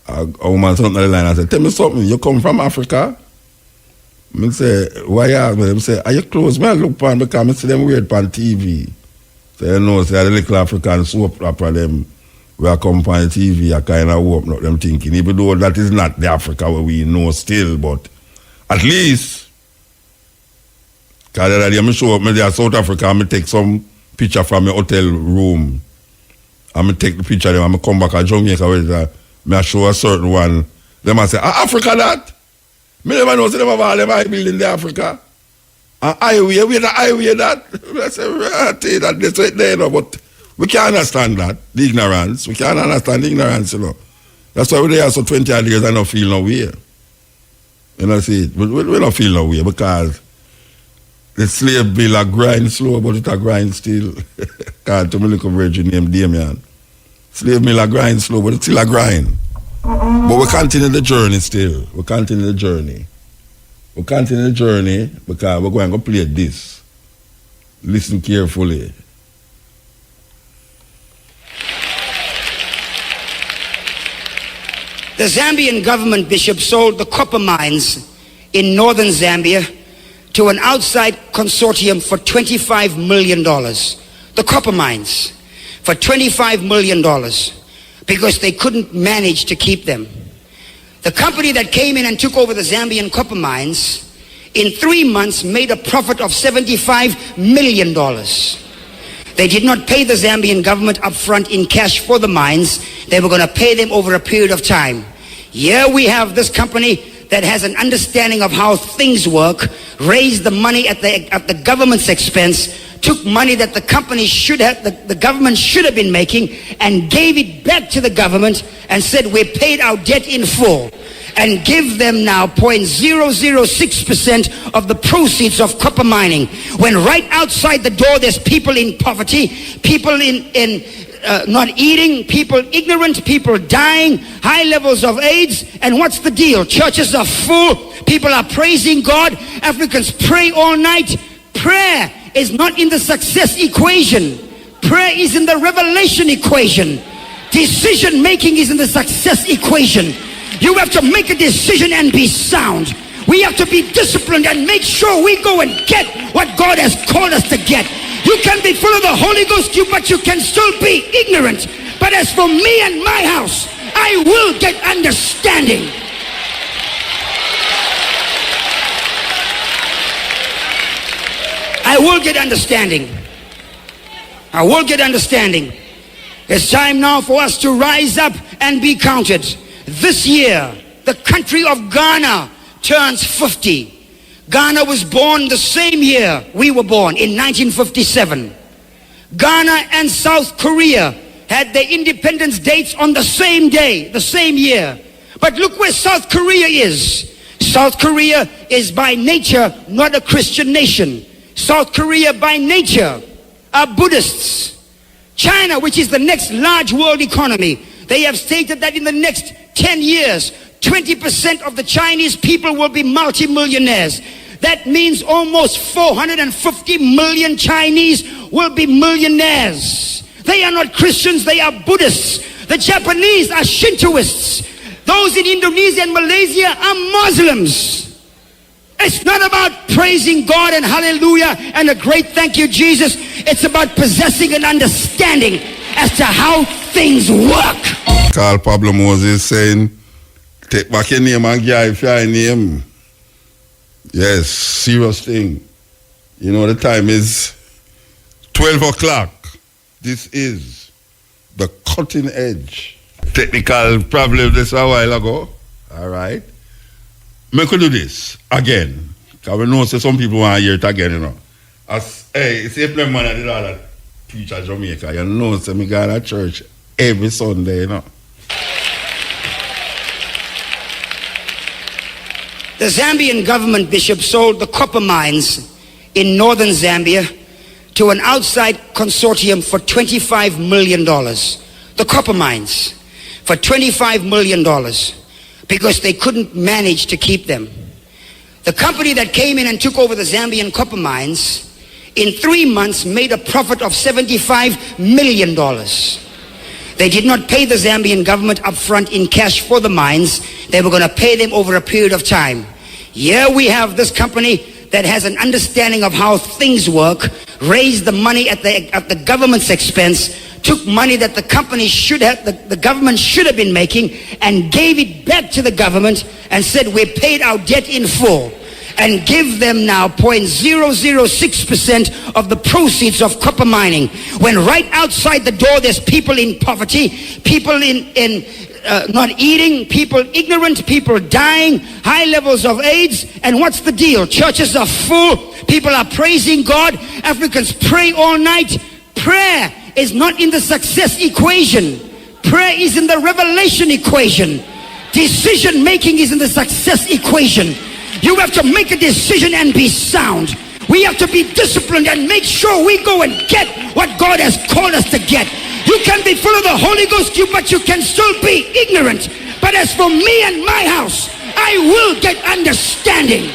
A woman something on the line, I said, tell me something, you come from Africa? I say, why you ask me? I say, are you clothes? I look upon because I see them weird on TV. So say the little African soap opera them where I come on TV, I kind of open up them thinking, even though that is not the Africa where we know still, but at least, because the other day I show up, I South Africa, I take some picture from my hotel room. I take the picture of them, I come back to Jamaica with I show a certain one. Them I say, Africa that? I never know, so them have all them high building in Africa. Highway, we the highway that? I say, that they say there, but we can't understand that, the ignorance. We can't understand the ignorance, That's why we're there so 20 years and not feel no way. See, we don't feel no way because the slave bill a grind slow, but it a grind still. Can't to me little virgin named Damien. Slave bill a grind slow, but it's still a grind. But we continue the journey still. We continue the journey. We continue the journey because we're going to play this. Listen carefully. The Zambian government, Bishop, sold the copper mines in northern Zambia to an outside consortium for $25 million. The copper mines for $25 million because they couldn't manage to keep them. The company that came in and took over the Zambian copper mines in 3 months made a profit of $75 million. They did not pay the Zambian government up front in cash for the mines. They were going to pay them over a period of time. Here we have this company that has an understanding of how things work, raised the money at the government's expense, took money that the company should have, the government should have been making, and gave it back to the government and said, we paid our debt in full, and give them now 0.006% of the proceeds of copper mining, when right outside the door there's people in poverty, people in not eating, people ignorant, people dying, high levels of AIDS. And what's the deal? Churches are full, people are praising God, Africans pray all night. Prayer is not in the success equation. Prayer is in the revelation equation. Decision making is in the success equation. You have to make a decision and be sound. We have to be disciplined and make sure we go and get what God has called us to get. You can be full of the Holy Ghost, but you can still be ignorant. But as for me and my house, I will get understanding. I will get understanding. I will get understanding. It's time now for us to rise up and be counted. This year, the country of Ghana turns 50. Ghana was born the same year we were born, in 1957. Ghana and South Korea had their independence dates on the same day, the same year. But look where South Korea is. South Korea is by nature not a Christian nation. South Korea by nature are Buddhists. China, which is the next large world economy, they have stated that in the next 10 years, 20% of the Chinese people will be multimillionaires. That means almost 450 million Chinese will be millionaires. They are not Christians, they are Buddhists. The Japanese are Shintoists. Those in Indonesia and Malaysia are Muslims. It's not about praising God and hallelujah and a great thank you, Jesus. It's about possessing an understanding as to how things work. Carl Pablo Moses saying, take back your name and glorify your name. Yes, serious thing. You know, the time is 12 o'clock. This is the cutting edge. Technical problem this a while ago. All right. Me could do this again. Because we know some people want to hear it again, you know. As, hey, it's a man that did all that preach at Jamaica. You know, so me go to church every Sunday, you know. The Zambian government, Bishop, sold the copper mines in northern Zambia to an outside consortium for $25 million. The copper mines for $25 million because they couldn't manage to keep them. The company that came in and took over the Zambian copper mines in 3 months made a profit of $75 million. They did not pay the Zambian government upfront in cash for the mines. They were going to pay them over a period of time. Here we have this company that has an understanding of how things work, raised the money at the government's expense, took money that the company should have, the government should have been making, and gave it back to the government and said, we paid our debt in full, and give them now 0.006% of the proceeds of copper mining, when right outside the door there's people in poverty, people in not eating, people ignorant, people dying, high levels of AIDS. And what's the deal? Churches are full, people are praising God, Africans pray all night. Prayer is not in the success equation. Prayer is in the revelation equation. Decision making is in the success equation. You have to make a decision and be sound. We have to be disciplined and make sure we go and get what God has called us to get. You can be full of the Holy Ghost, but you can still be ignorant. But as for me and my house, I will get understanding.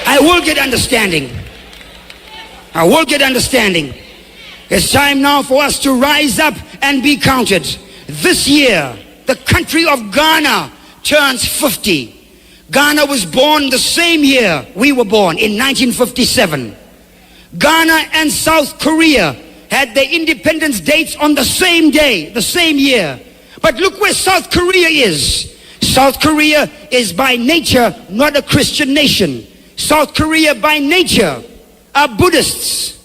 I will get understanding. I will get understanding. It's time now for us to rise up and be counted. This year, the country of Ghana turns 50. Ghana was born the same year we were born, in 1957. Ghana and South Korea had their independence dates on the same day, the same year. But look where South Korea is. South Korea is by nature not a Christian nation. South Korea by nature are Buddhists.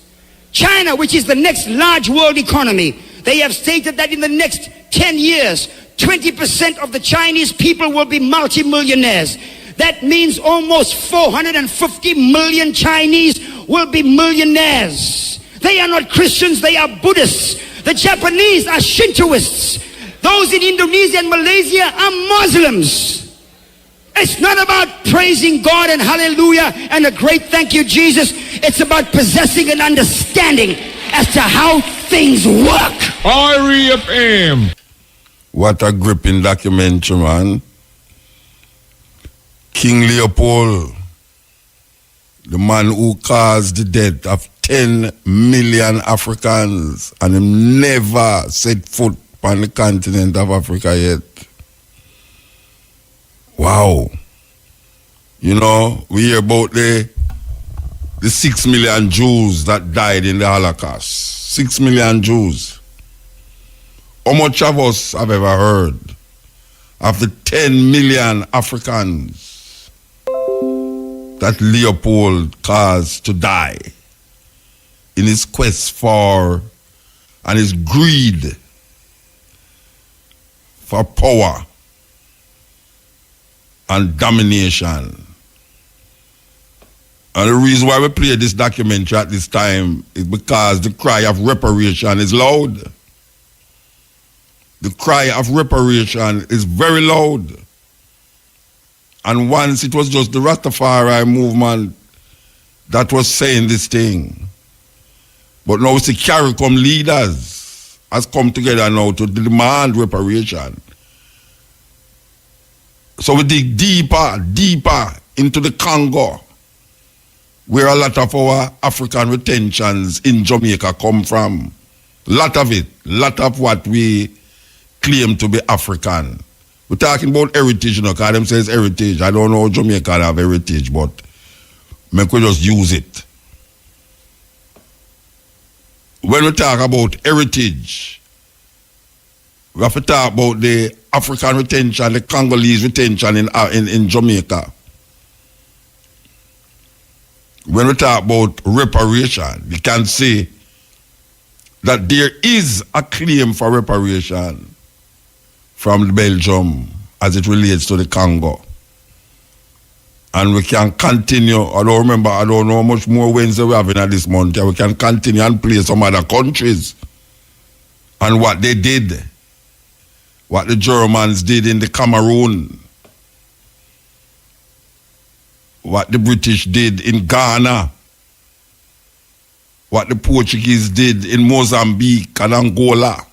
China, which is the next large world economy, they have stated that in the next 10 years, 20% of the Chinese people will be multimillionaires. That means almost 450 million Chinese will be millionaires. They are not Christians, they are Buddhists. The Japanese are Shintoists. Those in Indonesia and Malaysia are Muslims. It's not about praising God and hallelujah and a great thank you, Jesus. It's about possessing an understanding as to how things work. REFM. What a gripping documentary, man. King Leopold, the man who caused the death of 10 million Africans, and him never set foot on the continent of Africa yet. Wow. You know, we hear about the 6 million Jews that died in the Holocaust. 6 million Jews. How much of us have ever heard of the 10 million Africans that Leopold caused to die in his quest for and his greed for power and domination? And the reason why we play this documentary at this time is because the cry of reparation is loud. The cry of reparation is very loud. And once it was just the Rastafari movement that was saying this thing. But now it's the CARICOM leaders has come together now to demand reparation. So we dig deeper into the Congo, where a lot of our African retentions in Jamaica come from. Lot of it, lot of what we claim to be African. We're talking about heritage, you know, because them says heritage. I don't know how Jamaica have heritage, but we could just use it. When we talk about heritage, we have to talk about the African retention, the Congolese retention in Jamaica. When we talk about reparation, we can say that there is a claim for reparation from Belgium as it relates to the Congo. And we can continue, I don't know how much more Wednesday we have in this month. We can continue and play some other countries and what they did, what the Germans did in the Cameroon, what the British did in Ghana, what the Portuguese did in Mozambique and Angola.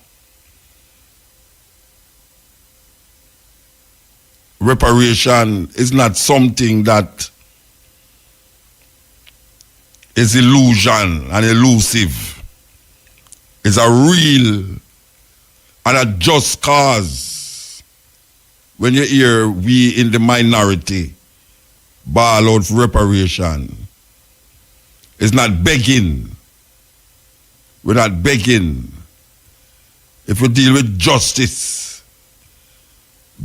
Reparation is not something that is illusion and elusive. It's a real and a just cause. When you hear we in the minority bawl out for reparation, it's not begging. We're not begging. If we deal with justice,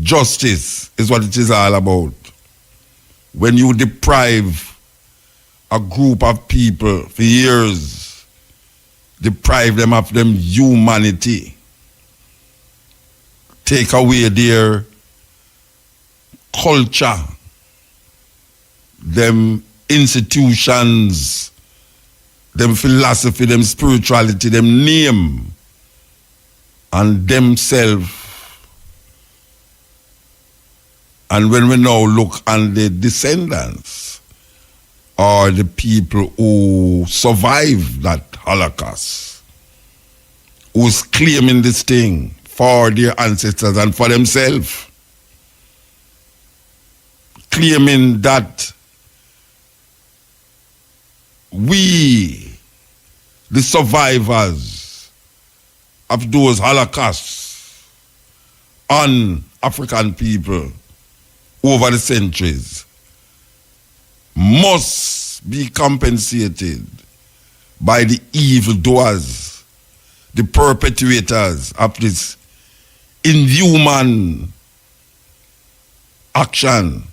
justice is what it is all about. When you deprive a group of people for years, deprive them of them humanity, take away their culture, them institutions, them philosophy, them spirituality, them name, and themselves. And when we now look on the descendants or the people who survived that Holocaust, who's claiming this thing for their ancestors and for themselves, claiming that we, the survivors of those Holocausts on African people over the centuries, must be compensated by the evildoers, the perpetrators of this inhuman action.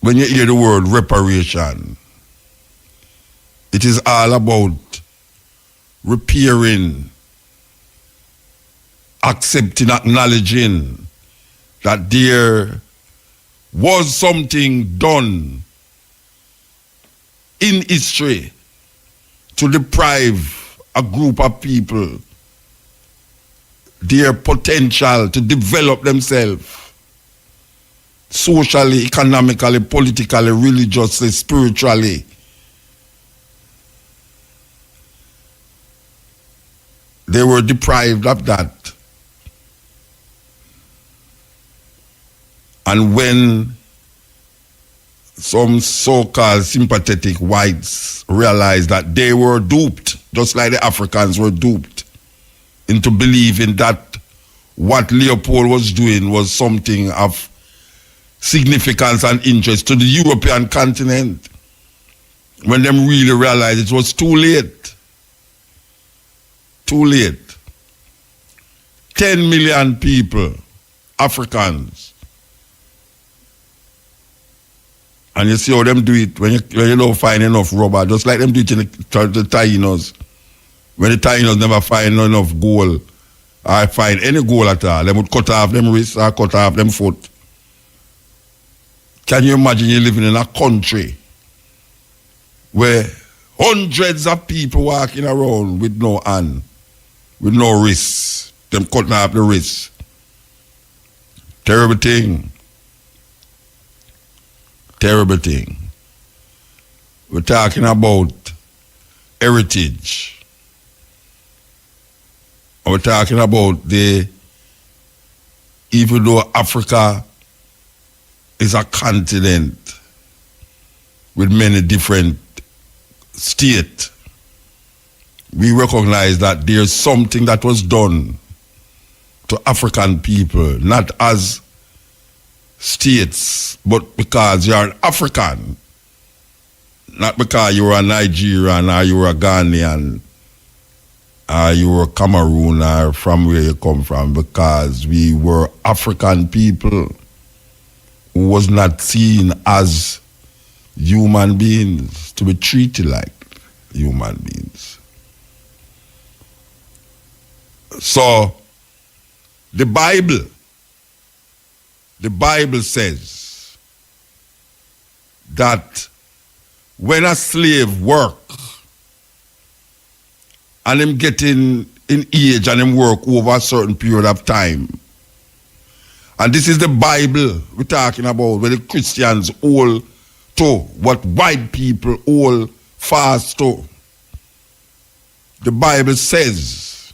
when you hear the word reparation, it is all about repairing, accepting, acknowledging that there was something done in history to deprive a group of people their potential to develop themselves socially, economically, politically, religiously, spiritually. They were deprived of that. And when some so-called sympathetic whites realized that they were duped, just like the Africans were duped, into believing that what Leopold was doing was something of significance and interest to the European continent, when them really realized it was too late. Too late. 10 million people, Africans. And you see how them do it when you don't find enough rubber, just like them do it in the Tainos. When the Tainos never find enough gold, or find any gold at all, they would cut off them wrists or cut off them foot. Can you imagine you living in a country where hundreds of people walking around with no hand, with no wrists, them cutting off the wrists? Terrible thing. Terrible thing. We're talking about heritage. We're talking about even though Africa is a continent with many different states, we recognize that there's something that was done to African people, not as states, but because you're an African, not because you're a Nigerian or you're a Ghanaian or you're a Cameroon or from where you come from, because we were African people who was not seen as human beings, to be treated like human beings. So, the Bible says that when a slave work and him getting in age and him work over a certain period of time, and this is the Bible we're talking about, where the Christians hold to what white people hold fast to. The Bible says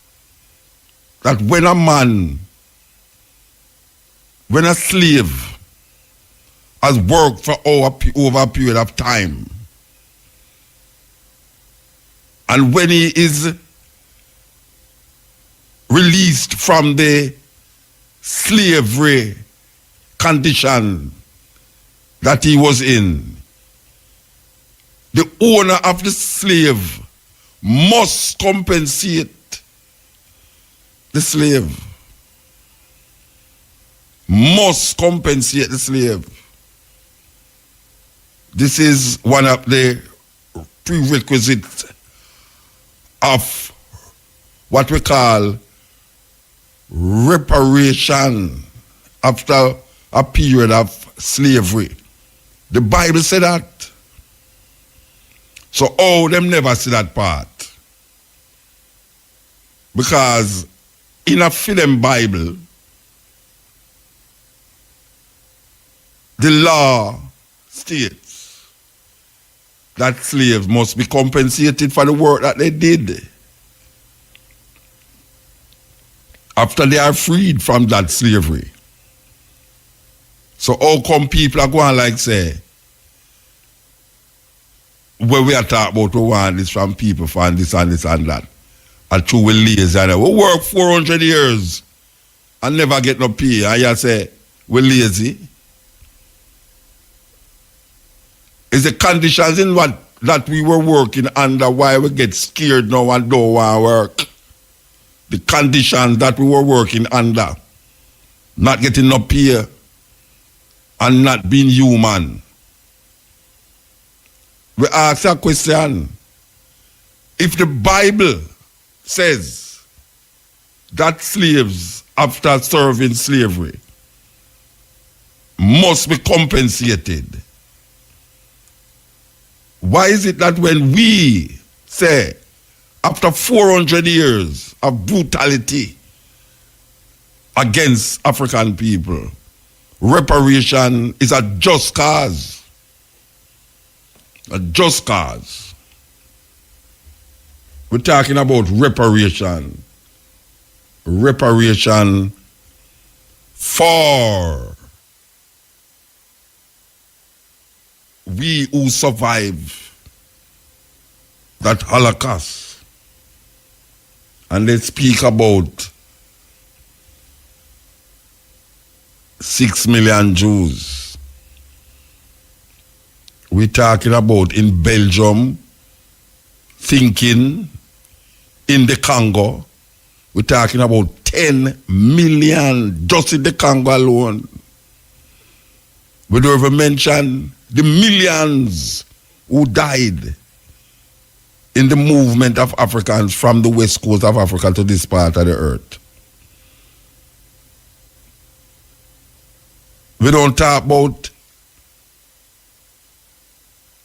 that when a slave has worked for over a period of time, and when he is released from the slavery condition that he was in, the owner of the slave must compensate the slave. Must compensate the slave. This is one of the prerequisites of what we call reparation after a period of slavery. The Bible said that. So, them never see that part. Because in a film Bible, the law states that slaves must be compensated for the work that they did after they are freed from that slavery. So how come people are going like say, when we are talking about we want this from people for this and this and that, and true we lazy and we work 400 years and never get no pay, and you say we're lazy? Is the conditions in what that we were working under why we get scared now and don't want to work? The conditions that we were working under, not getting no pay and not being human, We ask a question. If the Bible says that slaves, after serving slavery, must be compensated, why is it that when we say, after 400 years of brutality against African people, reparation is a just cause? A just cause. We're talking about reparation. Reparation for we who survive that Holocaust. And they speak about 6 million Jews. We're talking about in Belgium, thinking in the Congo, we're talking about 10 million just in the Congo alone. We don't even mention the millions who died in the movement of Africans from the west coast of Africa to this part of the earth. We don't talk about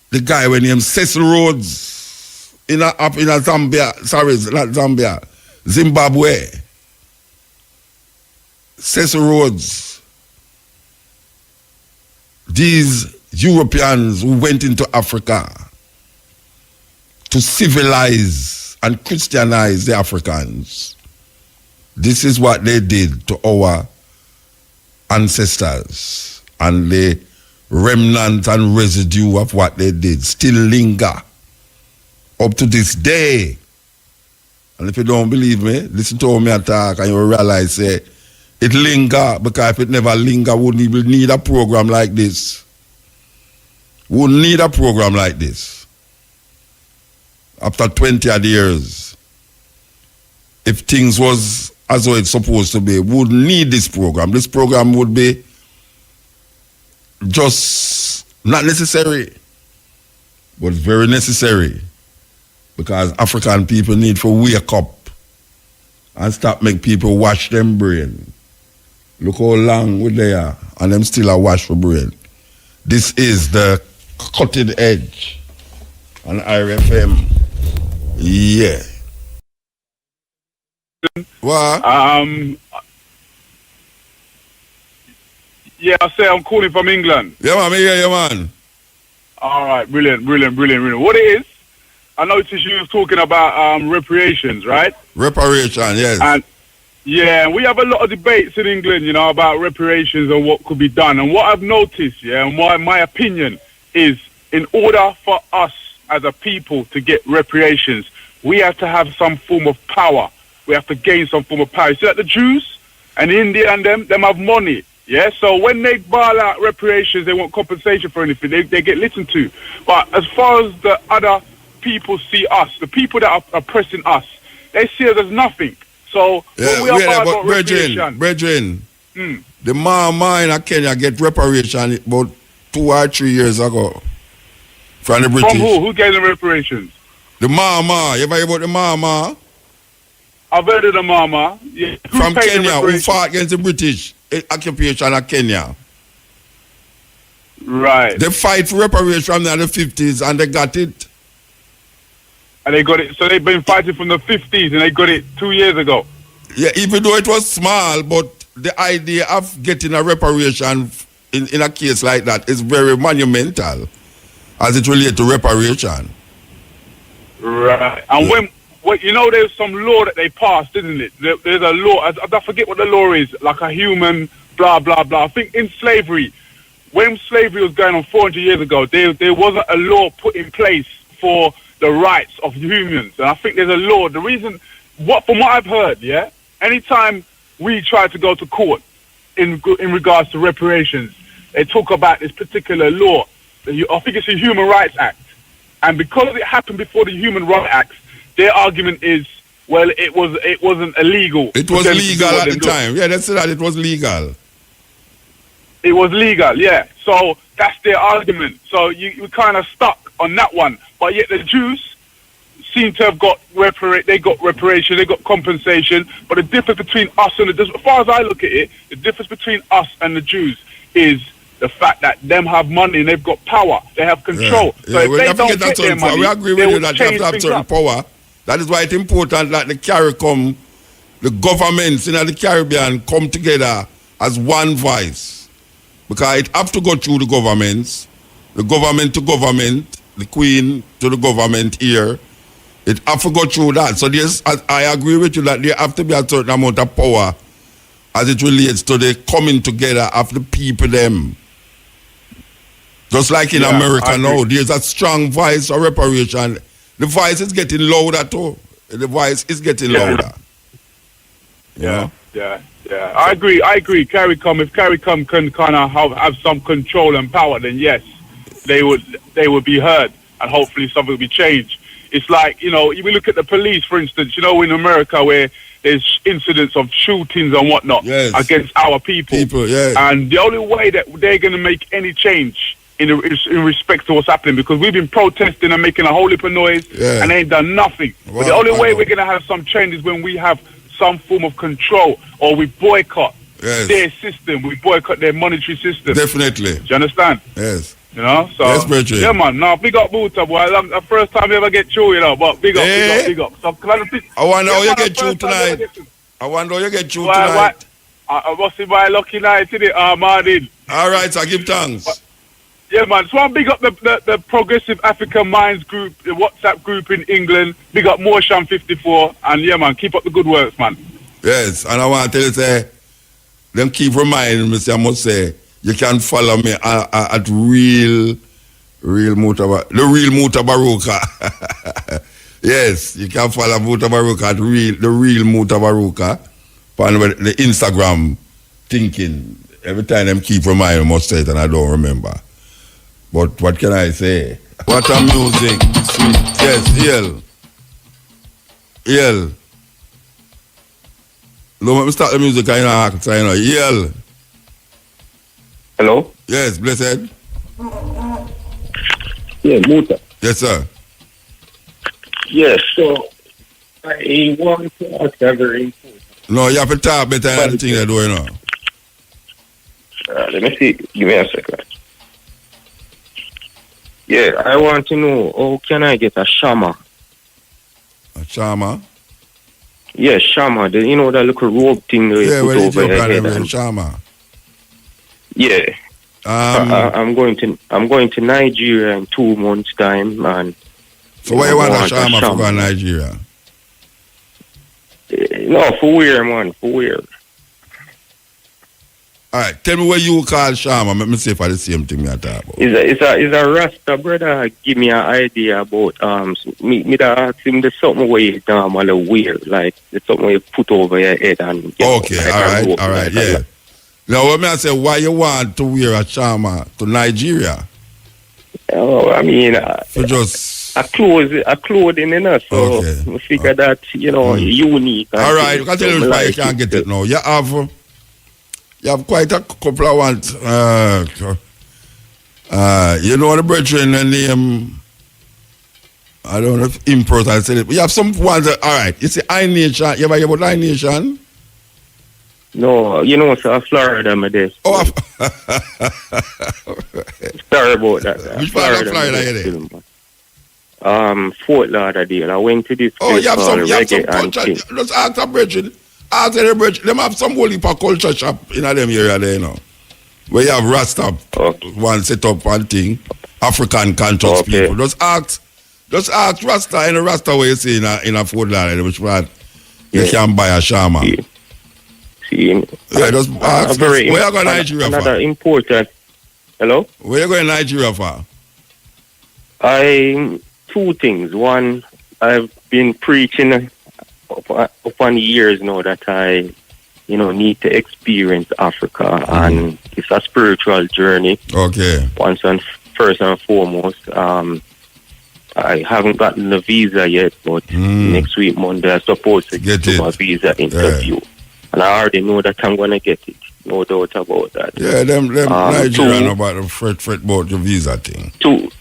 the guy when named Cecil Rhodes in Zambia, sorry, not Zambia, Zimbabwe. Cecil Rhodes. These Europeans who went into Africa to civilize and Christianize the Africans. This is what they did to our ancestors, and the remnant and residue of what they did still linger up to this day. And if you don't believe me, listen to me talk and you'll realize it linger, because if it never linger, wouldn't even need a program like this. Wouldn't need a program like this. After 20 odd years, if things was as though it's supposed to be, wouldn't need this program. This program would be just not necessary, but very necessary, because African people need to wake up and stop make people wash them brain. Look how long we're there and them still a wash for brain. This is the cutting edge on RFM. Yeah. What? Yeah, I say I'm calling from England. Yeah, man, yeah, man. All right, brilliant. What it is, I noticed you was talking about reparations, right? Reparation, yes. And yeah, we have a lot of debates in England, you know, about reparations and what could be done. And what I've noticed, yeah, and my opinion is, in order for us as a people to get reparations, we have to have some form of power. We have to gain some form of power. You see, like the Jews and India and them have money. Yeah, so when they bail out reparations, they want compensation for anything, they get listened to. But as far as the other people see us, the people that are oppressing us, they see us as nothing. So when we are about Brethren, the mama in Kenya get reparation about 2 or 3 years ago from the British. From who? Who gave them reparations? The mama. You ever hear about the mama? I've heard of the mama. Yeah. From Kenya, who fought against the British occupation of Kenya. Right. They fight for reparations from the 50s and they got it. And they got it. So they've been fighting from the 50s and they got it 2 years ago. Yeah, even though it was small, but the idea of getting a reparation in a case like that is very monumental as it relates to reparation. Right. And you know, there's some law that they passed, isn't it? There's a law, I forget what the law is, like a human blah, blah, blah. I think in slavery, when slavery was going on 400 years ago, there wasn't a law put in place for the rights of humans. And I think there's a law. The reason, from what I've heard, yeah, anytime we try to go to court in regards to reparations, they talk about this particular law. I think it's the Human Rights Act. And because it happened before the Human Rights Act, their argument is, well, it wasn't illegal. It was legal at the time. Yeah, that's that. It was legal. It was legal, yeah. So that's their argument. So we're kind of stuck on that one. But yet the Jews seem to have got reparations, they got compensation. But the difference between us and as far as I look at it, the difference between us and the Jews is the fact that them have money and they've got power, they have control. Yeah. So if they don't get their money, we agree with you that they have to have certain power. That is why it's important that the CARICOM, the governments in the Caribbean come together as one voice. Because it have to go through the governments, the government to government, the Queen to the government here. It have to go through that. So I agree with you that there have to be a certain amount of power as it relates to the coming together of the people them. Just like in America now, there's a strong voice of reparation. The voice is getting louder too. The voice is getting louder. Yeah. I agree. CARICOM, if CARICOM can kind of have some control and power, then yes, they would be heard, and hopefully something will be changed. It's like, you know, we look at the police, for instance, you know, in America where there's incidents of shootings and whatnot against our people. And the only way that they're going to make any change in respect to what's happening, because we've been protesting and making a whole heap of noise and they ain't done nothing. But the only way we're going to have some change is when we have some form of control, or we boycott their system, we boycott their monetary system. Definitely. Do you understand? Yes. You know, so yeah, man. No, big up Muta, boy. The first time you ever get through, you know. But big up. So, I wonder how you get through tonight. I must see my lucky night today, Martin. All right, so I give thanks. But, yeah, man. So I big up the Progressive African Minds group, the WhatsApp group in England. Big up Morsham 54, and yeah, man. Keep up the good works, man. Yes, and I want to tell you, say, them keep reminding me. Say, I must say, you can follow me at the real Mutabaruka. Yes, you can follow Mutabaruka at the real Mutabaruka on the Instagram thinking. Every time them keep reminding me, must say it, and I don't remember. But what can I say? What a music, sweet. Yes, EL. Let me start the music, I know. EL. Hello? Yes, blessed. Yeah, Muta. Yes, sir. Yes, so I want to ask a very important. No, you have to talk better than the thing they're doing now. Let me see. Give me a second. Yeah, I want to know, how can I get a shama? A shama? Yeah, shama. You know that little rope thing that you put over your head. Shama. Yeah. I'm going to Nigeria in 2 months' time, and so why you want a shama for going to Nigeria? No, for where, man? For where? All right, tell me what you call shama. Let me see if I the same thing I talk about. Is a Rasta brother give me an idea about me that ask him there's something where you normally wear, like there's something where you put over your head and okay, like all right, yeah. Now what me I say, why you want to wear a shama to Nigeria? Oh, I mean, so just a clothing, you know, so I figure that, you know, unique. All right, I can tell you why you can't get it now. You have quite a couple of ones. You know the brethren name, I don't know if import I said it, but you have some ones that, all right, you see I Nation, you ever hear about I Nation? No, you know, so Florida, my day. Oh, sorry about that. Which part of Florida you there? Fort Lauderdale. I went to this place you have some reggae culture. Just ask the brethren. Ask the brethren. Them have some whole heap of culture shop in them area there, you know. Where you have Rasta, one set up one thing, African conscious people. Just ask Rasta in a Rasta way you see in a Fort Lauderdale, which part you can buy a shama. See, just ask. Where you going to Nigeria for? Another important. Hello? Where you going to Nigeria for? 2 things. One, I've been preaching upon years now that I, need to experience Africa, and it's a spiritual journey. Okay. First and foremost, I haven't gotten the visa yet, but next week Monday I'm supposed to get my visa interview. Yeah. And I already know that I'm going to get it. No doubt about that. Yeah, them Nigerian about the fret about your visa thing. Two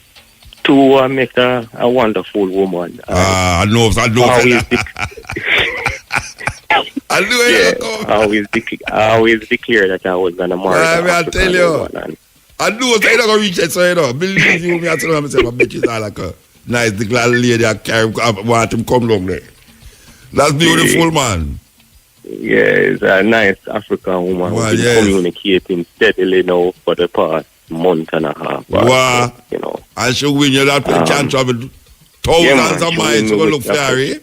two make a wonderful woman. I know. Always I knew it. always declare that I was gonna marry. I tell you. I knew I don't gonna reach it, so you know. Believe you me, I tell myself, I bet you all like a nice big little lady I carry want him come down there. That's beautiful, man. Yeah, it's a nice African woman. Well, We've been communicating steadily now for the past month and a half. Wow. You know. I should win you that you can travel thousands of miles to go look for her.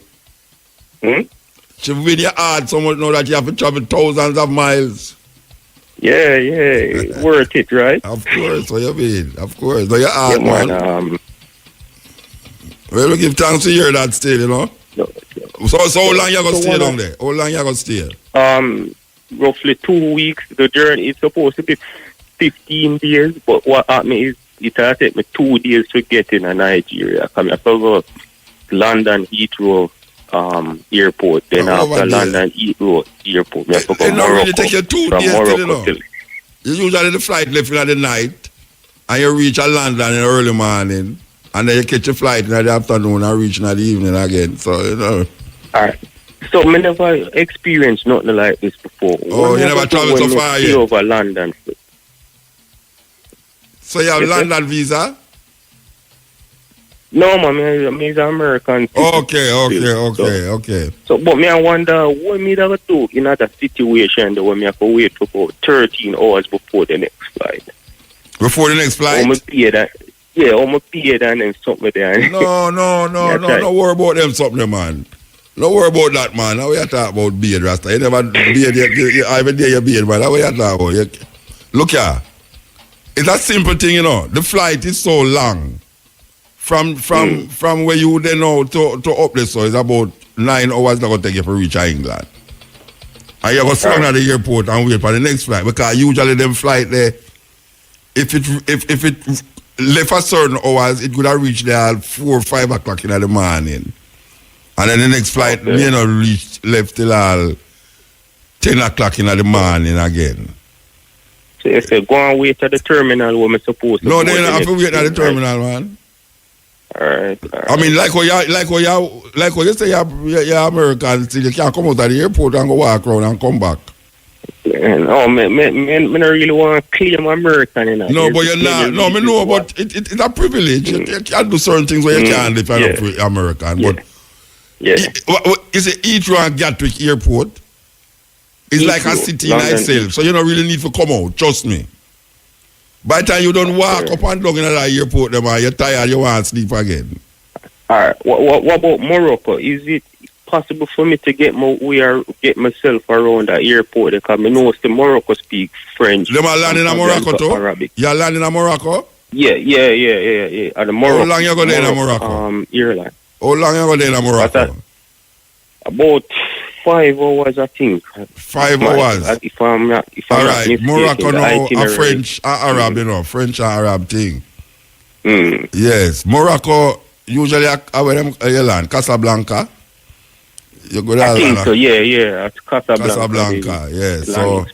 She win your heart so much now that you have to travel thousands of miles. Yeah. Worth it, right? Of course, what you mean? Of course. So your heart, man. Well, we give thanks to hear that still, you know. No. So how long you gonna stay down there? How long you gonna stay? Roughly 2 weeks. The journey is supposed to be 15 days, but what happened is it will take me 2 days to get in Nigeria. I have to go London Heathrow airport, then after London Heathrow airport, I have to go Morocco. Really take you 2 days Morocco you know. Usually the flight left in the night, and you reach London in the early morning. And then you catch a flight in the afternoon and reach in the evening again. So, you know. Alright. So, I never experienced nothing like this before. Oh, you never traveled so far yet? Over London. So, you have London visa? No, man. I'm an American citizen. Okay. So, but I wonder, what me that do in that situation where me have to wait for about 13 hours before the next flight? Before the next flight? I'm going to pay that. Yeah, I'm going to pay that and something there. No. Don't worry about them something, man. Don't worry about that, man. Now we are talking about beard, Rasta. You never beard, every day you beard, man. Now we are talking about. Look here. It's a simple thing, you know. The flight is so long. From where you then know to up there, so it's about 9 hours that will take you to reach England. And you go stand at the airport and wait for the next flight. Because usually them flight there, if it left a certain hours, it could have reached there at 4 or 5 o'clock in the morning. And then the next flight may not reach left till 10 o'clock in the morning again. So if you go and wait at the terminal where I'm supposed to no, they don't have to wait at the terminal, man. Alright. I mean, like what you say, you're American, so you can't come out of the airport and go walk around and come back. No, me don't really want to claim American, you know. No, but you're not. No, me know, but it's a privilege. You can't do certain things where you can't defend American. But is it Heathrow and Gatwick Airport? It's Heathrow, like a city in itself, so you don't really need to come out. Trust me. By the time you don't walk up and down in that airport, you're tired. You want to sleep again. All right. What about Morocco? Is it possible for me to get myself around the airport? Because I know the Morocco speak French. Them are landing in Morocco too? Arabic. You're landing in Morocco? Yeah. At the Morocco. How long you go there in Morocco? Airline. How long you go there in Morocco? About 5 hours, I think. 5 hours? If I'm not mistaken, Morocco now a French and Arab, you know, French and Arab thing. Yes. Morocco, usually where them you land? Casablanca? You go there. I think so, yeah. At Casablanca, yeah. So,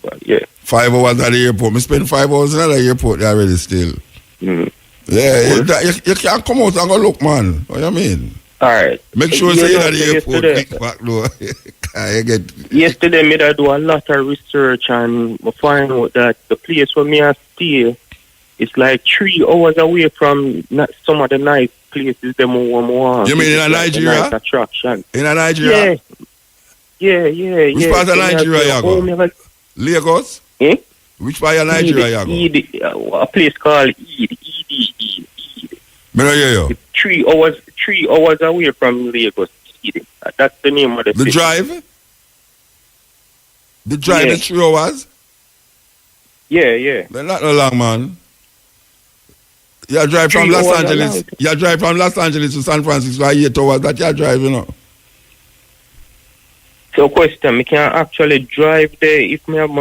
5 hours at the airport. Me spend 5 hours at the airport already still. Yeah, you can't come out and go look, man. What you mean? All right. Make sure you at the airport. Pick back, though. Yesterday, I do a lot of research and I find out that the place where I stay is like 3 hours away from some of the nice places them want. You mean in Nigeria? Nice attraction. In Nigeria? Yeah. Which part of Nigeria you go? Lagos? Which part of Nigeria you go? A place called Eid. Me no hear you. 3 hours away from Lagos. That's the name of the place. Drive? The drive is 3 hours? Yeah. They're not no long, man. You drive from Los Angeles. You drive from Los Angeles to San Francisco 8 hours. That you drive, you know. So, question: I can actually drive there if I have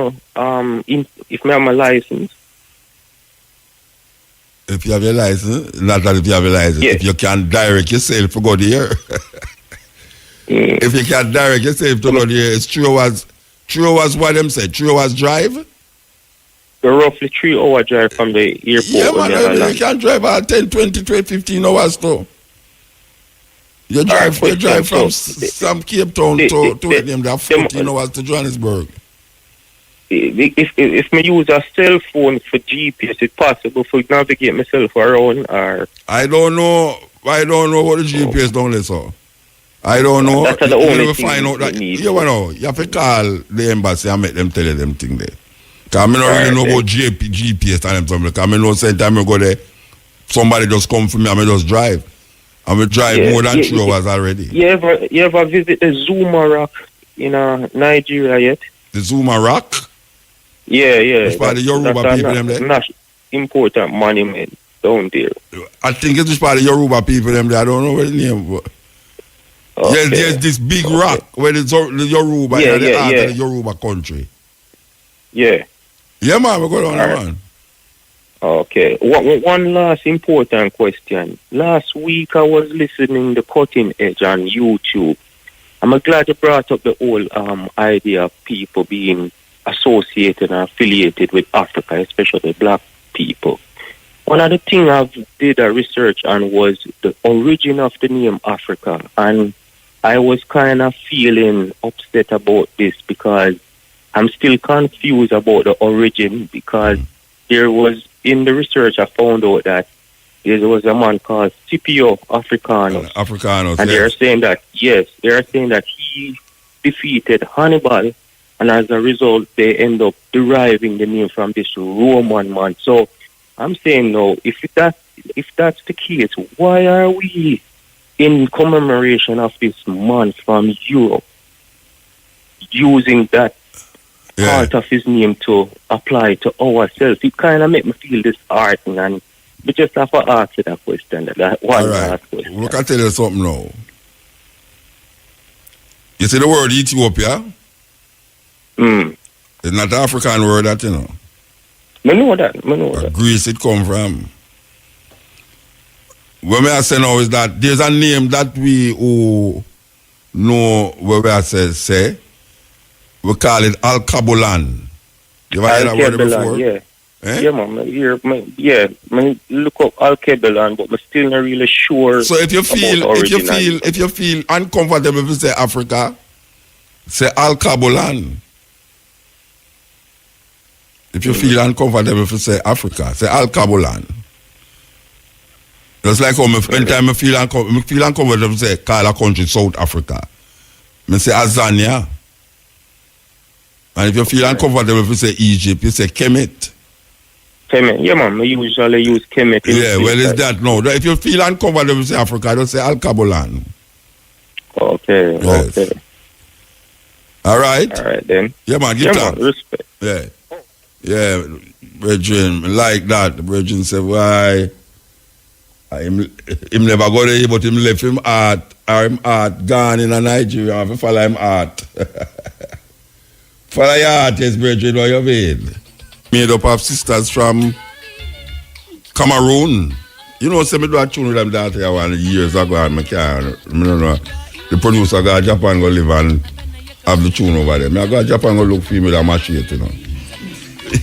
my license. If you have your license, not that if you have your license. Yeah. If you can direct yourself to go there. If you can direct yourself to go there, it's 3 hours. 3 hours. What them say? 3 hours drive. roughly 3-hour drive from the airport. Yeah, man, you can drive about 10, 20, 12, 15 hours too. You drive from Cape Town to them, they have 14 hours to Johannesburg. If me use a cell phone for GPS, it's possible for navigate myself around, or I don't know what the GPS don't listen. I don't know. That's the only thing find out that need. you know, you have to call the embassy and make them tell you them thing there. Because I don't really know about GPS and them something. Because I know time I go there, somebody just come for me and I just drive. And we drive more than 3 hours already. You ever visit the Zuma Rock in Nigeria yet? The Zuma Rock? Yeah. It's part of the Yoruba people them there? Important monument down there. I think it's part of Yoruba people them there. I don't know what the name was. Okay. Yes, there's this big rock where the Yoruba of the Yoruba country. Yeah. Yeah, man, we're going on, man. Okay. One last important question. Last week I was listening to Cutting Edge on YouTube. I'm glad you brought up the whole idea of people being associated and affiliated with Africa, especially black people. One of the things I did a research on was the origin of the name Africa, and I was kind of feeling upset about this because I'm still confused about the origin, because there was, in the research I found out that there was a man called Scipio Africanus. And they're saying that he defeated Hannibal, and as a result they end up deriving the name from this Roman man. So I'm saying no, if that's the case, why are we in commemoration of this man from Europe using that part of his name to apply to ourselves? It kind of make me feel disheartening, and we just have to ask you that question. That one last question. Look, I tell you something now. You see the word Ethiopia? It's not the African word, that, you know. I know that. Greece it come from. What I say now is that there's a name that we who know what we say. We call it Al-Kabulan. You ever heard that word before? Yeah. Eh? Yeah, man. I look up Al-Kabulan, but I'm still not really sure. So if you feel uncomfortable if you say Africa, say Al-Kabulan. If you feel uncomfortable if you say Africa, say Al-Kabulan. Just like anytime I feel uncomfortable, say call a country South Africa. I say Azania. And if you feel uncomfortable if you say Egypt, you say Kemet. Kemet, yeah, man. I usually use Kemet. Yeah, well, it's that now. If you feel uncomfortable if you say Africa, don't say Al-Kabulan. Okay, yes. Okay. All right then. Yeah, man, give thanks. Respect. Yeah, Brethren, like that. The Brethren say, why? Him never go there, but him left him heart gone in Nigeria. I have to follow him heart. Follow your heart, yes, Brethren, what you mean? Made up of sisters from Cameroon. You know, me do a tune with them that years ago, and I don't know. The producer got Japan go live and have the tune over there. I go to Japan go look for me with a machine, you know.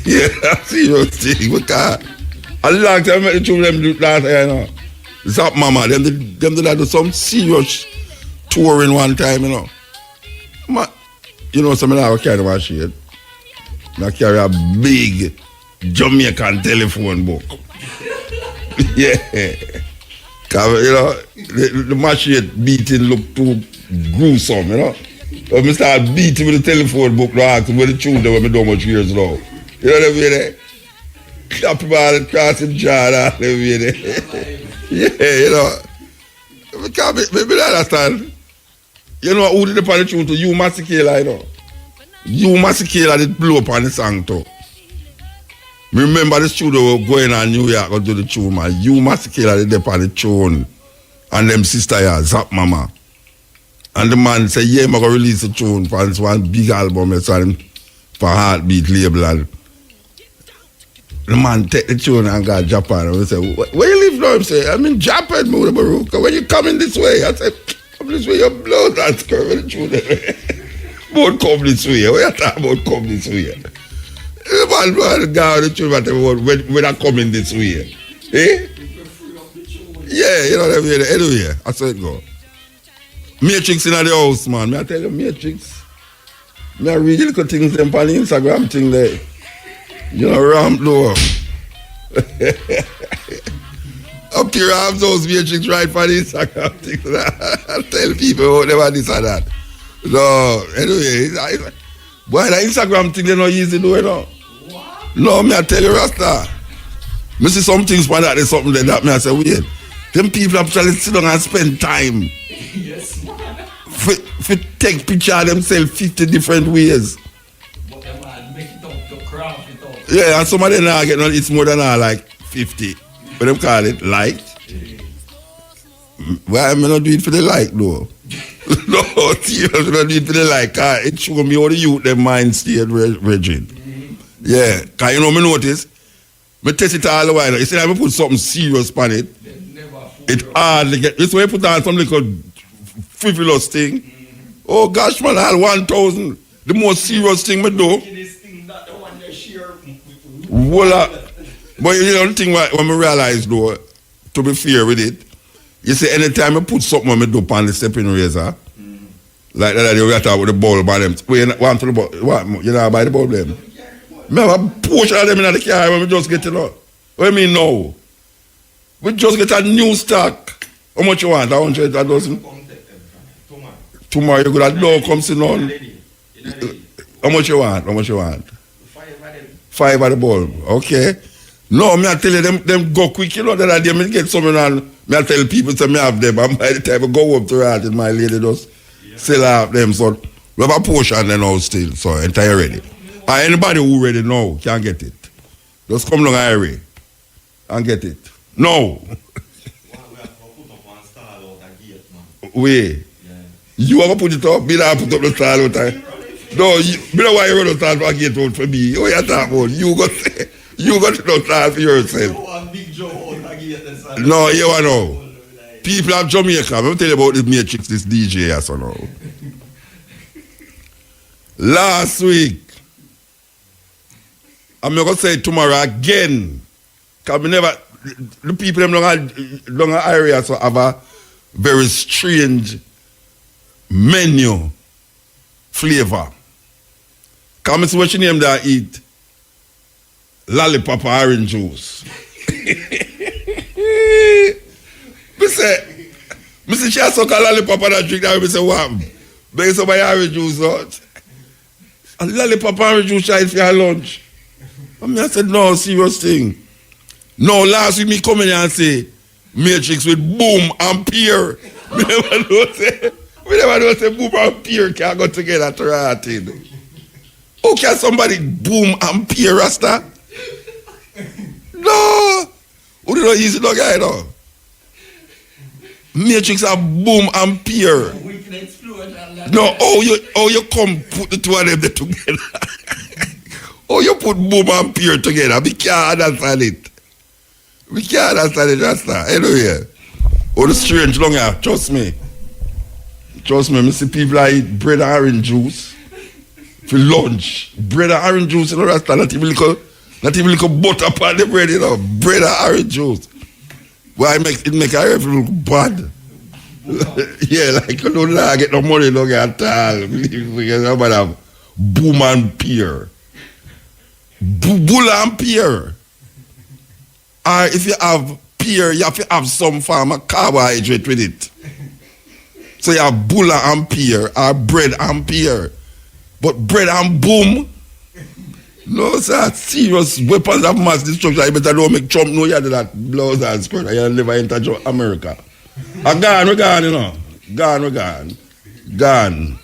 Yeah, serious thing. Because a long time I met the two of them do that, you know. Zap Mama, them do some serious touring one time, you know. You know, some of them carry my shit. I carry a big Jamaican telephone book. Yeah. Because, you know, the machine beating look too gruesome, you know. So I start beating with the telephone book, to ask where the tune that when I do much years now. You know what I mean? Clap him all across him jaw, all the way there. Yeah, you know. Maybe I understand. You know who did the pan tune to? You Masikela, you know. You Masikela did blow up on the song too. Remember the studio going on New York to do the tune, man. You Masikela did the pan the tune. And them sister here, Zap Mama. And the man said, yeah, I'm going to release the tune for this one big album for Heartbeat label. And the man take the tune and go to Japan. And we say, where you live now? He say, I'm in Japan, Mutabaruka. When you coming this way? I said, come this way, you blow that skirt with the tune. Both come this way. What you talking about come this way? Man, God, the children, when I come in this way. Eh? Yeah, you know what I mean? Anyway, I saw it go. Matrix in the house, man. I tell you, Matrix. I read little things them on the Instagram thing there. You know, ramp low. Up to Ram's house, Matrix right for the Instagram thing. I tell people whatever this or that. No, anyway, boy, the Instagram thing they not easy to do, you know. No, me I tell you, Rasta. Me see some things for that, there's something like that. Me I say, wait. Them people actually sit down and spend time. Yes, man. For take picture of themselves 50 different ways. But man, make it up, the craft it up. Yeah, and some of them now get on, it's more than like 50. But them call it like. Why am I not do it for the like though? No, seriously, not do it for the like. It show me how the youth, their mind stayed rigid. Yeah, because you know, me notice, me test it all the while. You see, I put something serious on it. It hardly get. This way, I put on some little frivolous thing. Oh gosh, man, I had 1,000. The most serious thing me do. Voila. But you know the thing when I realize though, to be fair with it, you see, anytime I put something on me do on the stepping razor, like that, you got out with the bulb by them. Wait, want to the bulb? What? You know, by the bulb them. Me have a portion of them in the car when we just get it out. What do you mean now? We just get a new stock. How much you want? 100, a dozen? Tomorrow you got a door comes in on. How much you want? How much you want? 5 at the bulb. Okay. No, me I tell you, them go quick, you know, that I me get something on. Me I tell people, say me have them, and by the time I go up to that, and my lady just sell out them. So we have a portion then now still, so entire ready. And anybody who ready now can get it. Just come along highway and get it. No. Wait. You have to put it up, me not put up the stall out there. No, me don't want you to start for a gate out for me. What you talking about? You got to start for yourself. No, you know. People of Jamaica, I'm tell you about the Matrix, this DJ as well now. Last week, I'm going to say it tomorrow again. Because the people in the area so have a very strange menu flavor. Because I see what you name that eat. Lollipop orange juice. I say, she has suck a lollipop and I drink that. I say, what? Bring some orange juice out. A lollipop orange juice I for your lunch. And I said, no, serious thing. No, last week me come in here and say, Matrix with boom and peer. We never know say boom and peer can go together to rotting. How can somebody boom and peer, Rasta? No. Who do not easy no guy though? Matrix are boom and peer. No, oh you come put the two of them together. Oh, you put boom and peer together. We can't understand it. We can't understand it, Rasta. Anyway. Oh, the strange long hair. Trust me. Trust me, I see people I eat bread and orange juice for lunch. Bread and orange juice, you know, Rasta. Not even little butter upon the bread, you know. Bread and orange juice. Why it make everything look bad. Yeah, like you don't get no money long at all. Because nobody have boom and peer. Bull and peer. Or if you have peer, you have to have some form of carbohydrate with it. So you have bull and peer, or bread and peer. But bread and boom, no, sir, serious weapons of mass destruction. I better don't make Trump know you do that blouse and skirt and you never enter America. And gone, we gone, you know. Gone.